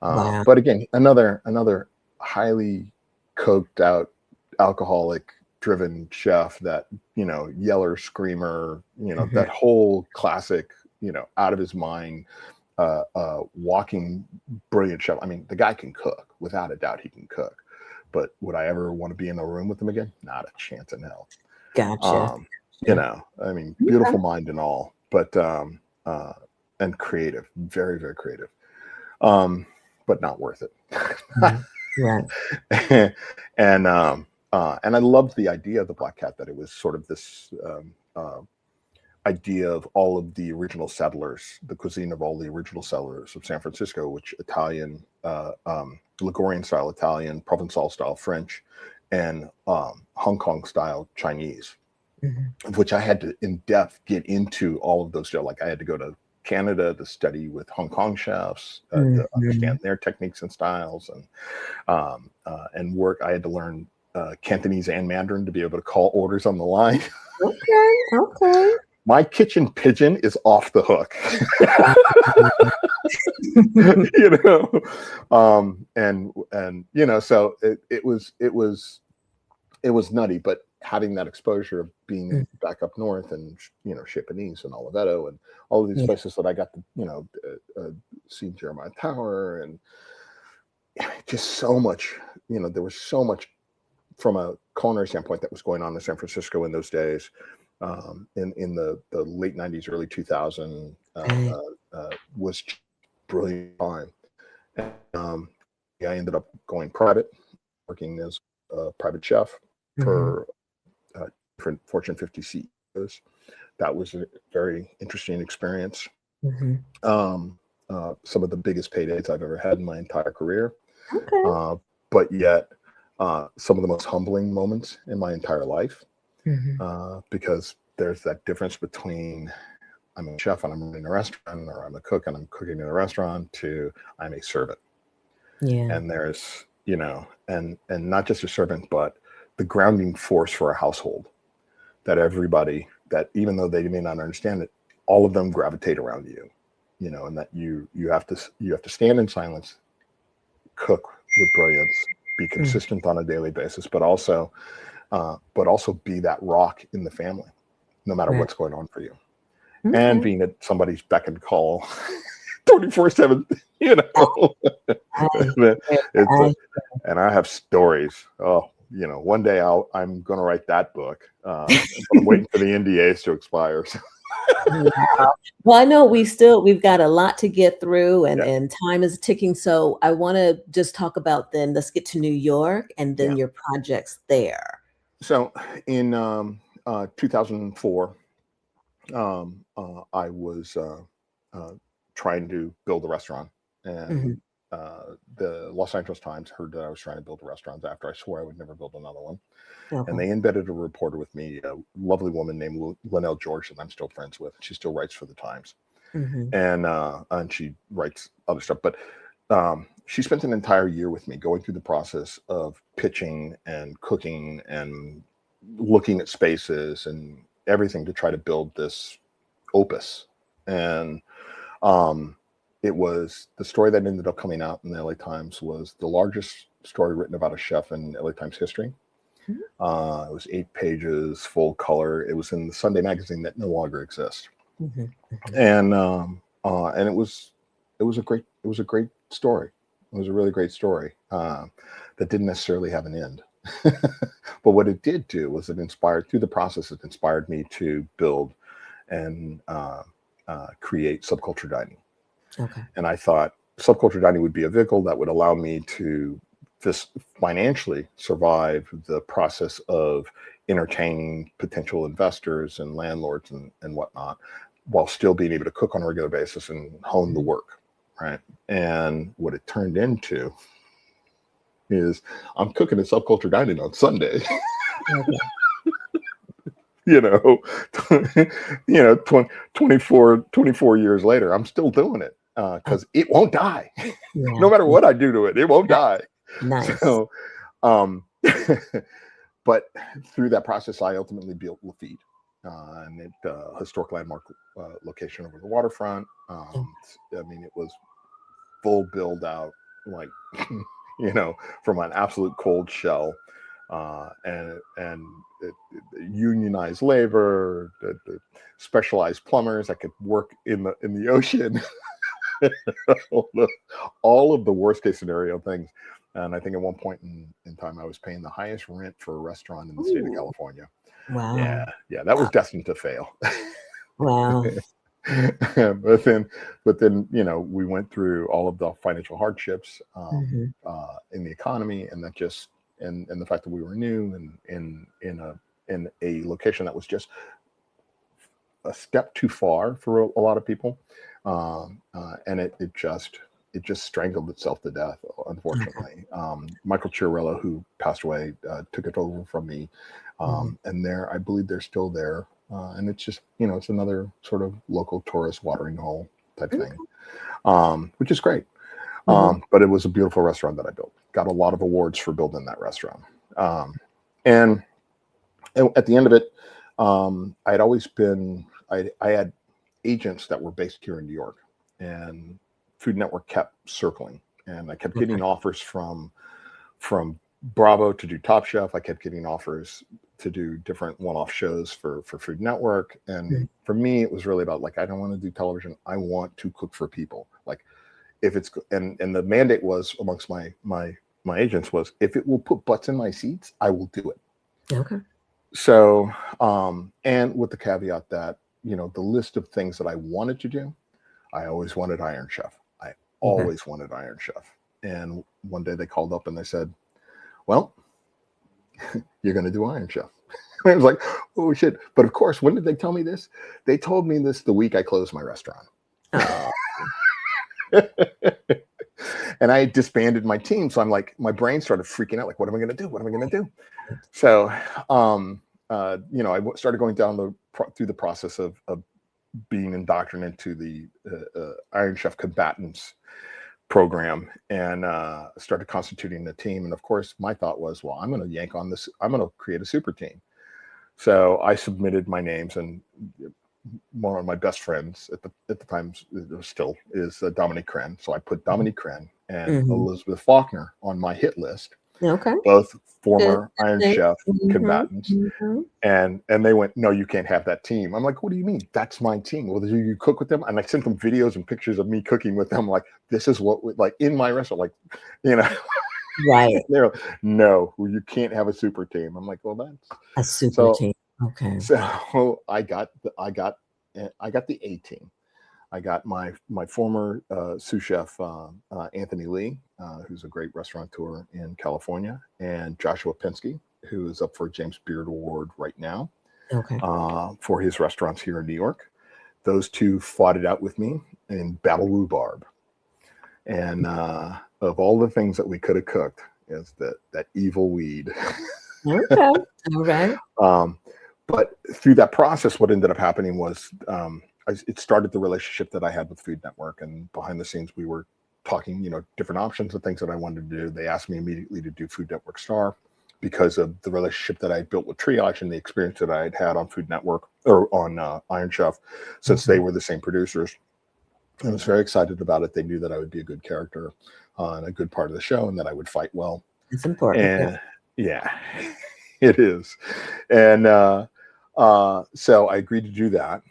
S1: Wow.
S2: But again, another highly coked out, alcoholic driven chef, that yeller, screamer,
S1: Mhm.
S2: that whole classic, out of his mind, walking brilliant chef. I mean, the guy can cook, without a doubt. He can cook. But would I ever want to be in a room with him again? Not a chance in hell.
S1: Gotcha.
S2: Um,
S1: Gotcha.
S2: I mean,
S1: Okay.
S2: beautiful mind and all, but and creative, very, very creative, um, but not worth
S1: Mhm. Right.
S2: it. and I loved the idea of the Black Cat, that it was sort of this. idea of all of the original settlers, the cuisine of all the original settlers of San Francisco, which Italian, Ligurian style Italian, Provençal style French, and Hong Kong style Chinese, which I had to in depth get into all of those. Like I had to go to Canada to study with Hong Kong chefs to understand their techniques and styles, and work. I had to learn Cantonese and Mandarin to be able to call orders on the line.
S1: Okay.
S2: My kitchen pigeon is off the hook. And you know, so it was nutty, but having that exposure of being back up north and, you know, Chippenese and Oliveto and all of these places that I got to, you know, see Jeremiah Tower, and just so much, you know, there was so much from a culinary standpoint that was going on in San Francisco in those days, in the late 90s, early 2000s, was brilliant time. And, I ended up going private, working as a private chef for different Fortune 50 CEOs. That was a very interesting experience. Some of the biggest paydays I've ever had in my entire career. But yet, some of the most humbling moments in my entire life, because there's that difference between I'm a chef and I'm running a restaurant, or I'm a cook and I'm cooking in a restaurant, to I'm a servant. And there's, you know, and not just a servant, but the grounding force for a household, that everybody, that even though they may not understand it, all of them gravitate around you, you know, and that you have to stand in silence, cook with brilliance, be consistent on a daily basis, but also be that rock in the family, no matter what's going on for you, and being at somebody's beck and call 24/7, you know. And I have stories. Oh, you know, one day I'm going to write that book. But I'm waiting for the NDAs to expire.
S1: Wow. Well, I know we've got a lot to get through, and time is ticking. So I want to just talk about, then let's get to New York and then your projects there.
S2: So in 2004, I was trying to build a restaurant, and the Los Angeles Times heard that I was trying to build a restaurant after I swore I would never build another one. And they embedded a reporter with me, a lovely woman named Linnell George, that I'm still friends with. She still writes for the Times, and she writes other stuff. But she spent an entire year with me going through the process of pitching and cooking and looking at spaces and everything to try to build this opus. And it was the story that ended up coming out in the LA Times was the largest story written about a chef in LA Times history. It was 8 pages, full color. It was in the Sunday magazine that no longer exists. And it was a great story. It was a really great story that didn't necessarily have an end. But what it did do was it inspired, through the process, it inspired me to build and create Subculture Dining. And I thought Subculture Dining would be a vehicle that would allow me to financially survive the process of entertaining potential investors and landlords and whatnot, while still being able to cook on a regular basis and hone the work, right? And what it turned into is I'm cooking at Subculture Dining on Sunday. You know, 24 years later, I'm still doing it because it won't die. No matter what I do to it, it won't die.
S1: Nice.
S2: So, but through that process, I ultimately built Lafitte, and it historic landmark location over the waterfront. I mean, it was full build out, like, you know, from an absolute cold shell, and unionized labor, the specialized plumbers that could work in the ocean, all of the worst case scenario things. And I think at one point in time, I was paying the highest rent for a restaurant in the state of California.
S1: Wow.
S2: Yeah, that was destined to fail.
S1: Wow.
S2: but then, you know, we went through all of the financial hardships in the economy, and that just and the fact that we were new and in a location that was just a step too far for a lot of people, and it just strangled itself to death,
S1: Okay.
S2: unfortunately. Michael Chiarello, who passed away, took it over from me,
S1: Mhm.
S2: and I believe they're still there, and it's just it's another sort of local tourist watering hole type thing,
S1: Okay.
S2: which is great.
S1: Mhm.
S2: But it was a beautiful restaurant that I built. Got a lot of awards for building that restaurant. Um, and at the end of it, I had always been, I had agents that were based here in New York, and Food Network kept circling. And I kept
S1: Okay.
S2: getting offers from Bravo to do Top Chef. I kept getting offers to do different one-off shows for Food Network. And
S1: Mhm.
S2: for me, it was really about like, I don't want to do television. I want to cook for people. Like if it's and the mandate was amongst my agents was if it will put butts in my seats, I will do it.
S1: Okay.
S2: So and with the caveat that the list of things that I wanted to do, I always wanted Iron Chef. I
S1: Okay.
S2: always wanted Iron Chef. And one day they called up and they said, well, you're going to do Iron Chef. I was like, oh shit. But of course, when did they tell me this? They told me this the week I closed my restaurant.
S1: Oh.
S2: And I disbanded my team. So I'm like, my brain started freaking out. Like, what am I going to do? What am I going to do? So, I started going down through the process of being indoctrinated into the Iron Chef combatants program, and started constituting a team. And of course, my thought was, well, I'm going to yank on this. I'm going to create a super team. So I submitted my names, and one of my best friends at the time still is Dominique Crenn. So I put Dominique Crenn and
S1: Mhm.
S2: Elizabeth Faulkner on my hit list,
S1: Okay.
S2: both
S1: Good.
S2: former
S1: Good
S2: Iron
S1: thing.
S2: Chef
S1: Mhm.
S2: combatants.
S1: Mhm.
S2: And they went, no, you can't have that team. I'm like, what do you mean? That's my team. Well, do you cook with them? And I sent them videos and pictures of me cooking with them. Like, this is what like in my restaurant, like, you know,
S1: Right.
S2: they're like, no, you can't have a super team. I'm like, well, that's
S1: A super
S2: so
S1: team. Okay.
S2: so I got the A team. I got my former sous chef Anthony Lee, who's a great restaurateur in California, and Joshua Pinsky, who is up for a James Beard Award right now
S1: Okay.
S2: for his restaurants here in New York. Those two fought it out with me in Battle Rhubarb, and of all the things that we could have cooked, is that evil weed.
S1: Okay. All right.
S2: um, but through that process, what ended up happening was it started the relationship that I had with Food Network, and behind the scenes we were talking, different options and things that I wanted to do. They asked me immediately to do Food Network Star because of the relationship that I built with Triage and the experience that I had had on Food Network or on Iron Chef, since they
S1: Mhm.
S2: were the same producers. I was very excited about it. They knew that I would be a good character and a good part of the show, and that I would fight well.
S1: It's important. Yeah.
S2: And yeah, it is. And so I agreed to do that.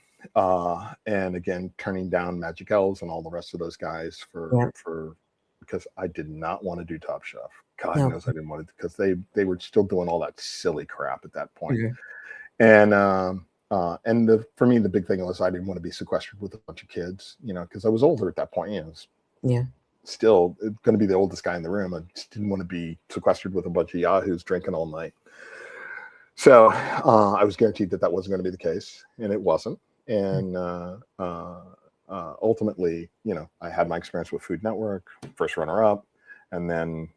S2: And again, turning down Magic Elves and all the rest of those guys
S1: Yeah.
S2: for because I did not want to do Top Chef. God
S1: No.
S2: knows I didn't want to, because they were still doing all that silly crap at that point.
S1: Mhm.
S2: And for me the big thing was I didn't want to be sequestered with a bunch of kids, because I was older at that point.
S1: Yeah.
S2: Still going to be the oldest guy in the room. I just didn't want to be sequestered with a bunch of yahoos drinking all night. So I was guaranteed that wasn't going to be the case, and it wasn't. And ultimately, I had my experience with Food Network, first runner-up, and then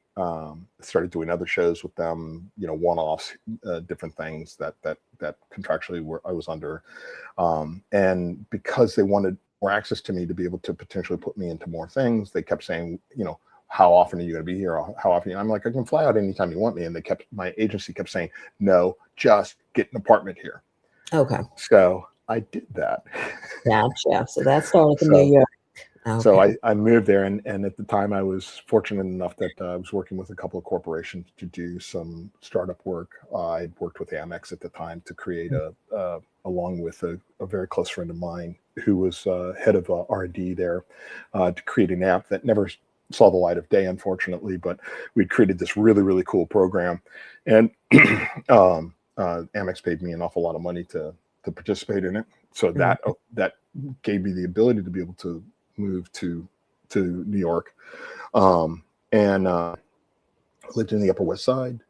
S2: started doing other shows with them, one-offs, different things that contractually I was under, and because they wanted more access to me to be able to potentially put me into more things, they kept saying, how often are you going to be here? How often? I'm like, I can fly out anytime you want me. And my agency kept saying, no, just get an apartment here.
S1: Okay.
S2: So I did that.
S1: Gotcha. So that started in New
S2: so
S1: York.
S2: so
S1: Okay.
S2: I moved there, and at the time I was fortunate enough that I was working with a couple of corporations to do some startup work. I worked with Amex at the time to create along with a very close friend of mine who was head of R&D there, to create an app that never saw the light of day, unfortunately, but we'd created this really, really cool program. And Amex paid me an awful lot of money to participate in it. So
S1: Mhm.
S2: that gave me the ability to be able to move to New York, and lived in the Upper West Side.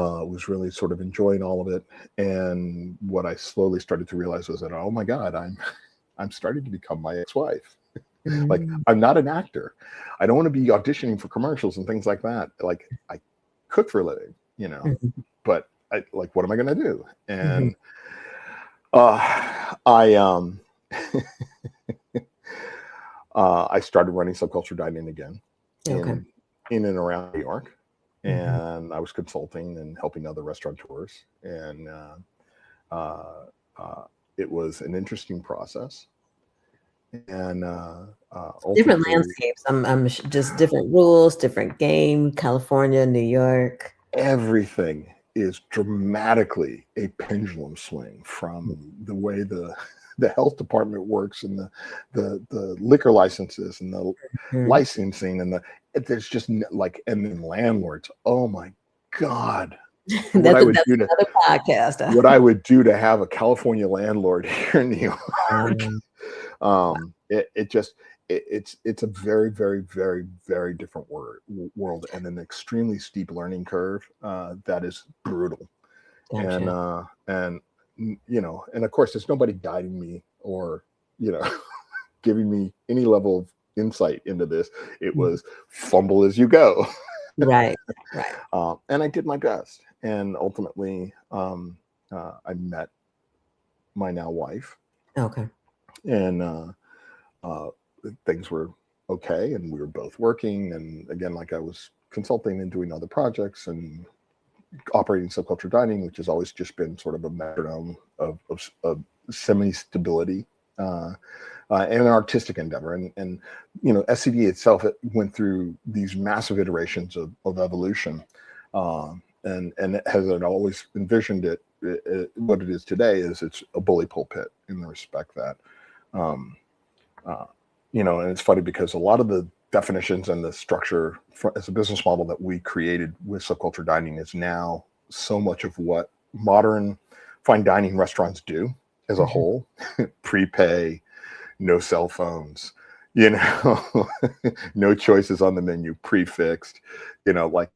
S2: Was really sort of enjoying all of it. And what I slowly started to realize was that, oh my God, I'm starting to become my ex-wife. Like,
S1: Mm.
S2: I'm not an actor. I don't want to be auditioning for commercials and things like that. Like, I cook for a living,
S1: Mhm.
S2: but I like, what am I going to do?
S1: Mhm.
S2: And I I started running subculture dining again
S1: Okay.
S2: in and around New York,
S1: Mhm.
S2: and I was consulting and helping other restaurateurs, and uh, uh, it was an interesting process, and
S1: Different
S2: ultimately
S1: landscapes. Just different rules, different game, California, New York.
S2: everything is dramatically a pendulum swing from the way the health department works, and the liquor licenses and the
S1: Mhm.
S2: licensing, and there's just like, and then landlords, oh my God, what I would
S1: That's
S2: do to
S1: another podcast.
S2: what I would do to have a California landlord here in New York.
S1: Um,
S2: It just it's a very, very, very, very different world, and an extremely steep learning curve that is brutal. And
S1: gotcha.
S2: and of course, there's nobody guiding me or you know giving me any level of insight into this. It
S1: Mhm.
S2: was fumble as you go.
S1: Right, right.
S2: And I did my best, and ultimately I met my now wife,
S1: Okay.
S2: and uh, things were okay, and we were both working, and again, like, I was consulting and doing other projects and operating subculture dining, which has always just been sort of a metronome of semi-stability, uh, and an artistic endeavor. And SCD itself, it went through these massive iterations of evolution, and it has it always envisioned what it is today is it's a bully pulpit, in the respect that um, uh, and it's funny because a lot of the definitions and the structure as a business model that we created with subculture dining is now so much of what modern fine dining restaurants do as a
S1: Mhm.
S2: whole. Prepay, no cell phones, you know, no choices on the menu, prefixed, like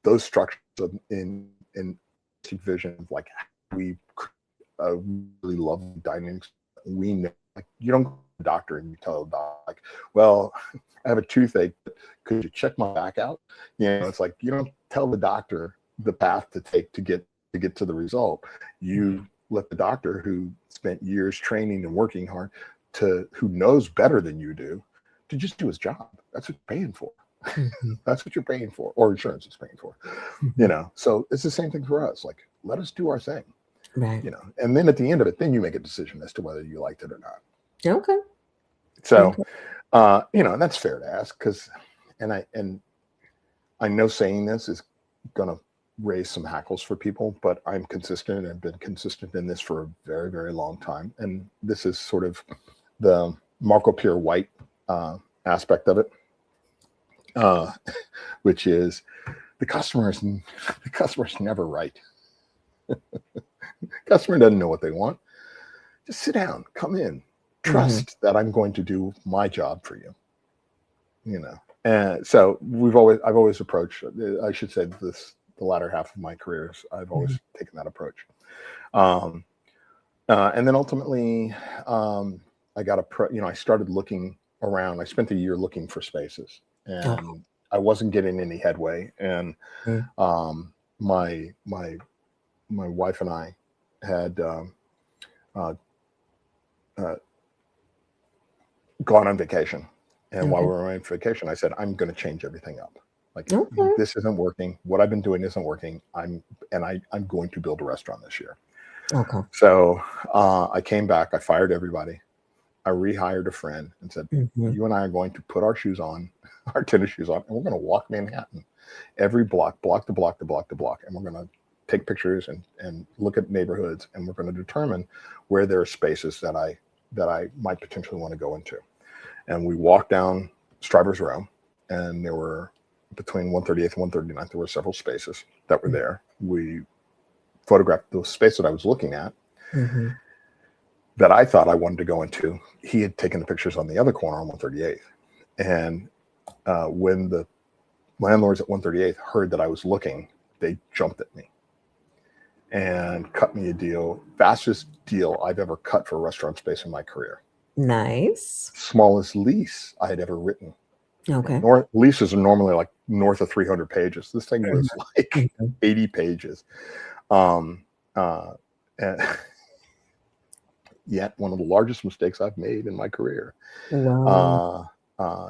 S2: those structures in vision of like we really love dining. We know, like, you don't go to the doctor and you tell the doc, like, well, I have a toothache, could you check my back out? It's like, you don't tell the doctor the path to take to get to the result. You let the doctor, who spent years training and working hard, who knows better than you do, to just do his job. That's what you're paying for.
S1: Mhm.
S2: That's what you're paying for, or insurance is paying for.
S1: Mhm.
S2: So it's the same thing for us. Like, let us do our thing.
S1: Right.
S2: And then at the end of it, then you make a decision as to whether you liked it or not.
S1: Okay.
S2: So,
S1: Okay.
S2: and that's fair to ask, because, and I know saying this is gonna raise some hackles for people, but I'm consistent, and I've been consistent in this for a very, very long time. And this is sort of the Marco Pierre White aspect of it, uh, which is the customer's never right. Customer doesn't know what they want. Just sit down, come in,
S1: Mhm.
S2: trust that I'm going to do my job for you. And so I've always approached, I should say, the latter half of my careers, I've
S1: Mhm.
S2: always taken that approach. Um, and then ultimately, I got I started looking around. I spent a year looking for spaces,
S1: Okay.
S2: and I wasn't getting any headway. And
S1: Mm.
S2: um, my wife and I had uh, uh, gone on vacation. And while we
S1: Okay.
S2: were on vacation, I said, I'm going to change everything up. Like,
S1: Okay.
S2: this isn't working. What I've been doing isn't working. I'm going to build a restaurant this year.
S1: Okay.
S2: So I came back. I fired everybody. I rehired a friend and said,
S1: Mhm.
S2: you and I are going to put our shoes on, our tennis shoes on, and we're going to walk Manhattan, every block to block to block to block. And we're going to take pictures and look at neighborhoods. And we're going to determine where there are spaces that I might potentially want to go into. And we walked down Stryver's Row, and there were, between 138th and 139th, there were several spaces that were there. We photographed the space that I was looking at,
S1: Mhm.
S2: that I thought I wanted to go into. He had taken the pictures on the other corner on 138th. And when the landlords at 138th heard that I was looking, they jumped at me and cut me a deal, fastest deal I've ever cut for a restaurant space in my career.
S1: Nice.
S2: Smallest lease I had ever written.
S1: Okay.
S2: Leases are normally like north of 300 pages. This thing was like 80 pages. And yet one of the largest mistakes I've made in my career.
S1: Wow.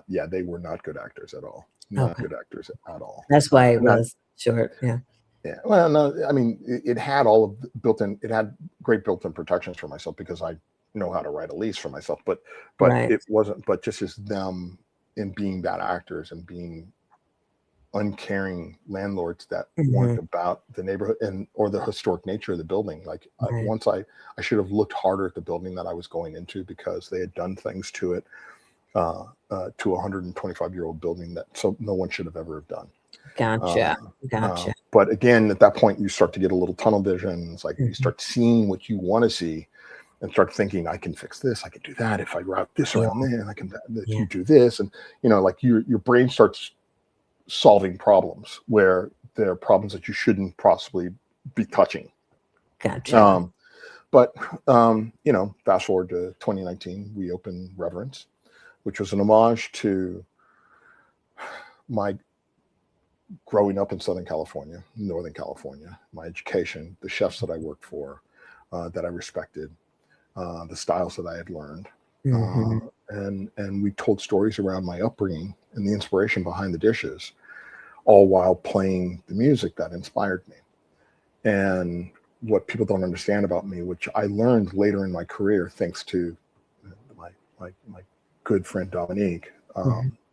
S2: Yeah, they were not good actors at all. Not
S1: Okay.
S2: good actors at all.
S1: That's why it was short. Yeah.
S2: Yeah. Well, no, I mean, it had all of built-in. It had great built-in protections for myself because I know how to write a lease for myself. But
S1: Right.
S2: it wasn't. But just as them in being bad actors and being uncaring landlords that weren't about the neighborhood or the historic nature of the building. Like
S1: Right.
S2: once I should have looked harder at the building that I was going into because they had done things to it, to a 125-year-old building that no one should have ever done.
S1: Gotcha. Gotcha.
S2: But again, at that point, you start to get a little tunnel vision. It's like you start seeing what you want to see and start thinking, I can fix this. I can do that. If I route this around there, I can you do this. And, like your brain starts solving problems where there are problems that you shouldn't possibly be touching.
S1: Gotcha.
S2: But fast forward to 2019, we opened Reverence, which was an homage to my growing up in Southern California, Northern California, my education, the chefs that I worked for, that I respected, the styles that I had learned. And we told stories around my upbringing and the inspiration behind the dishes, all while playing the music that inspired me. And what people don't understand about me, which I learned later in my career, thanks to my good friend Dominique,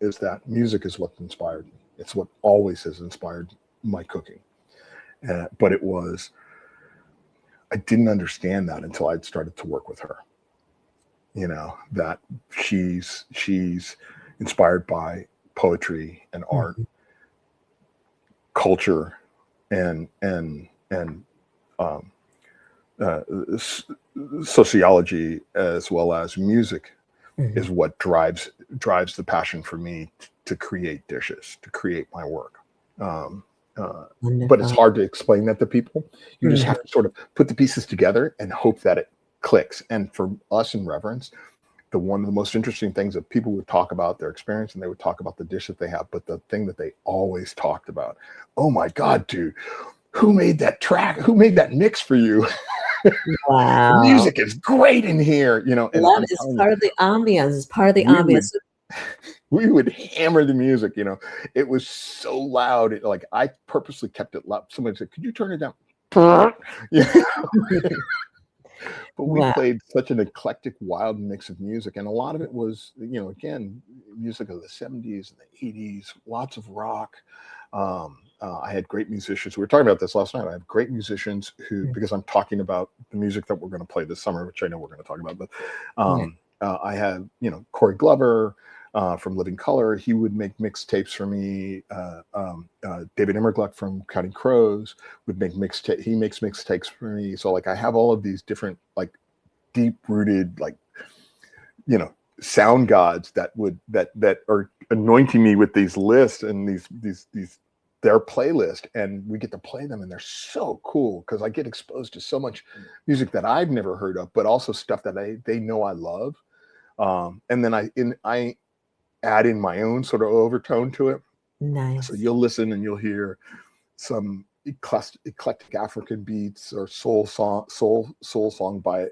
S2: is that music is what inspired me. It's what always has inspired my cooking. But I didn't understand that until I'd started to work with her. That she's inspired by poetry and art, culture, and sociology, as well as music, is what drives the passion for me to create dishes, to create my work. But it's hard to explain that to people. You just have to sort of put the pieces together and hope that it clicks. And for us in Reverence, one of the most interesting things that people would talk about their experience, and they would talk about the dish that they have, but the thing that they always talked about, oh my God, dude, who made that track? Who made that mix for you?
S1: Wow.
S2: The music is great in here, and
S1: Love is part of the ambience. It's part of the ambience.
S2: We would hammer the music, it was so loud. Like I purposely kept it loud. Somebody said, could you turn it down? But we played such an eclectic, wild mix of music. And a lot of it was, again, music of the 70s and the 80s, lots of rock. I had great musicians. We were talking about this last night. I have great musicians who, because I'm talking about the music that we're going to play this summer, which I know we're going to talk about, but I have, Corey Glover, from Living Color. He would make mixtapes for me. David Immergluck from Counting Crows would make mixtape. He makes mixtapes for me. So like I have all of these different like deep rooted like sound gods that are anointing me with these lists and these their playlist, and we get to play them, and they're so cool because I get exposed to so much music that I've never heard of, but also stuff that they know I love. And then I add in my own sort of overtone to it.
S1: Nice.
S2: So you'll listen and you'll hear some eclectic African beats or soul song by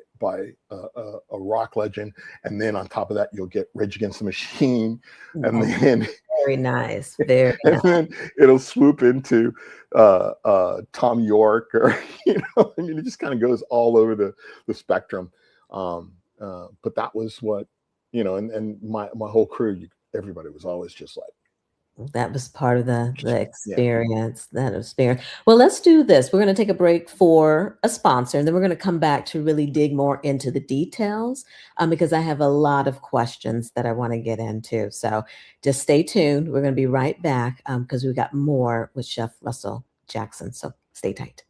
S2: a rock legend, and then on top of that you'll get Rage Against the Machine, and then
S1: very nice, very
S2: and
S1: nice.
S2: then it'll swoop into Tom York, or I mean, it just kind of goes all over the spectrum. But that was what and my whole crew, everybody was always just like,
S1: that was part of the experience, that experience. Well, let's do this. We're going to take a break for a sponsor, and then we're going to come back to really dig more into the details, because I have a lot of questions that I want to get into. So just stay tuned. We're going to be right back because we've got more with Chef Russell Jackson. So stay tight.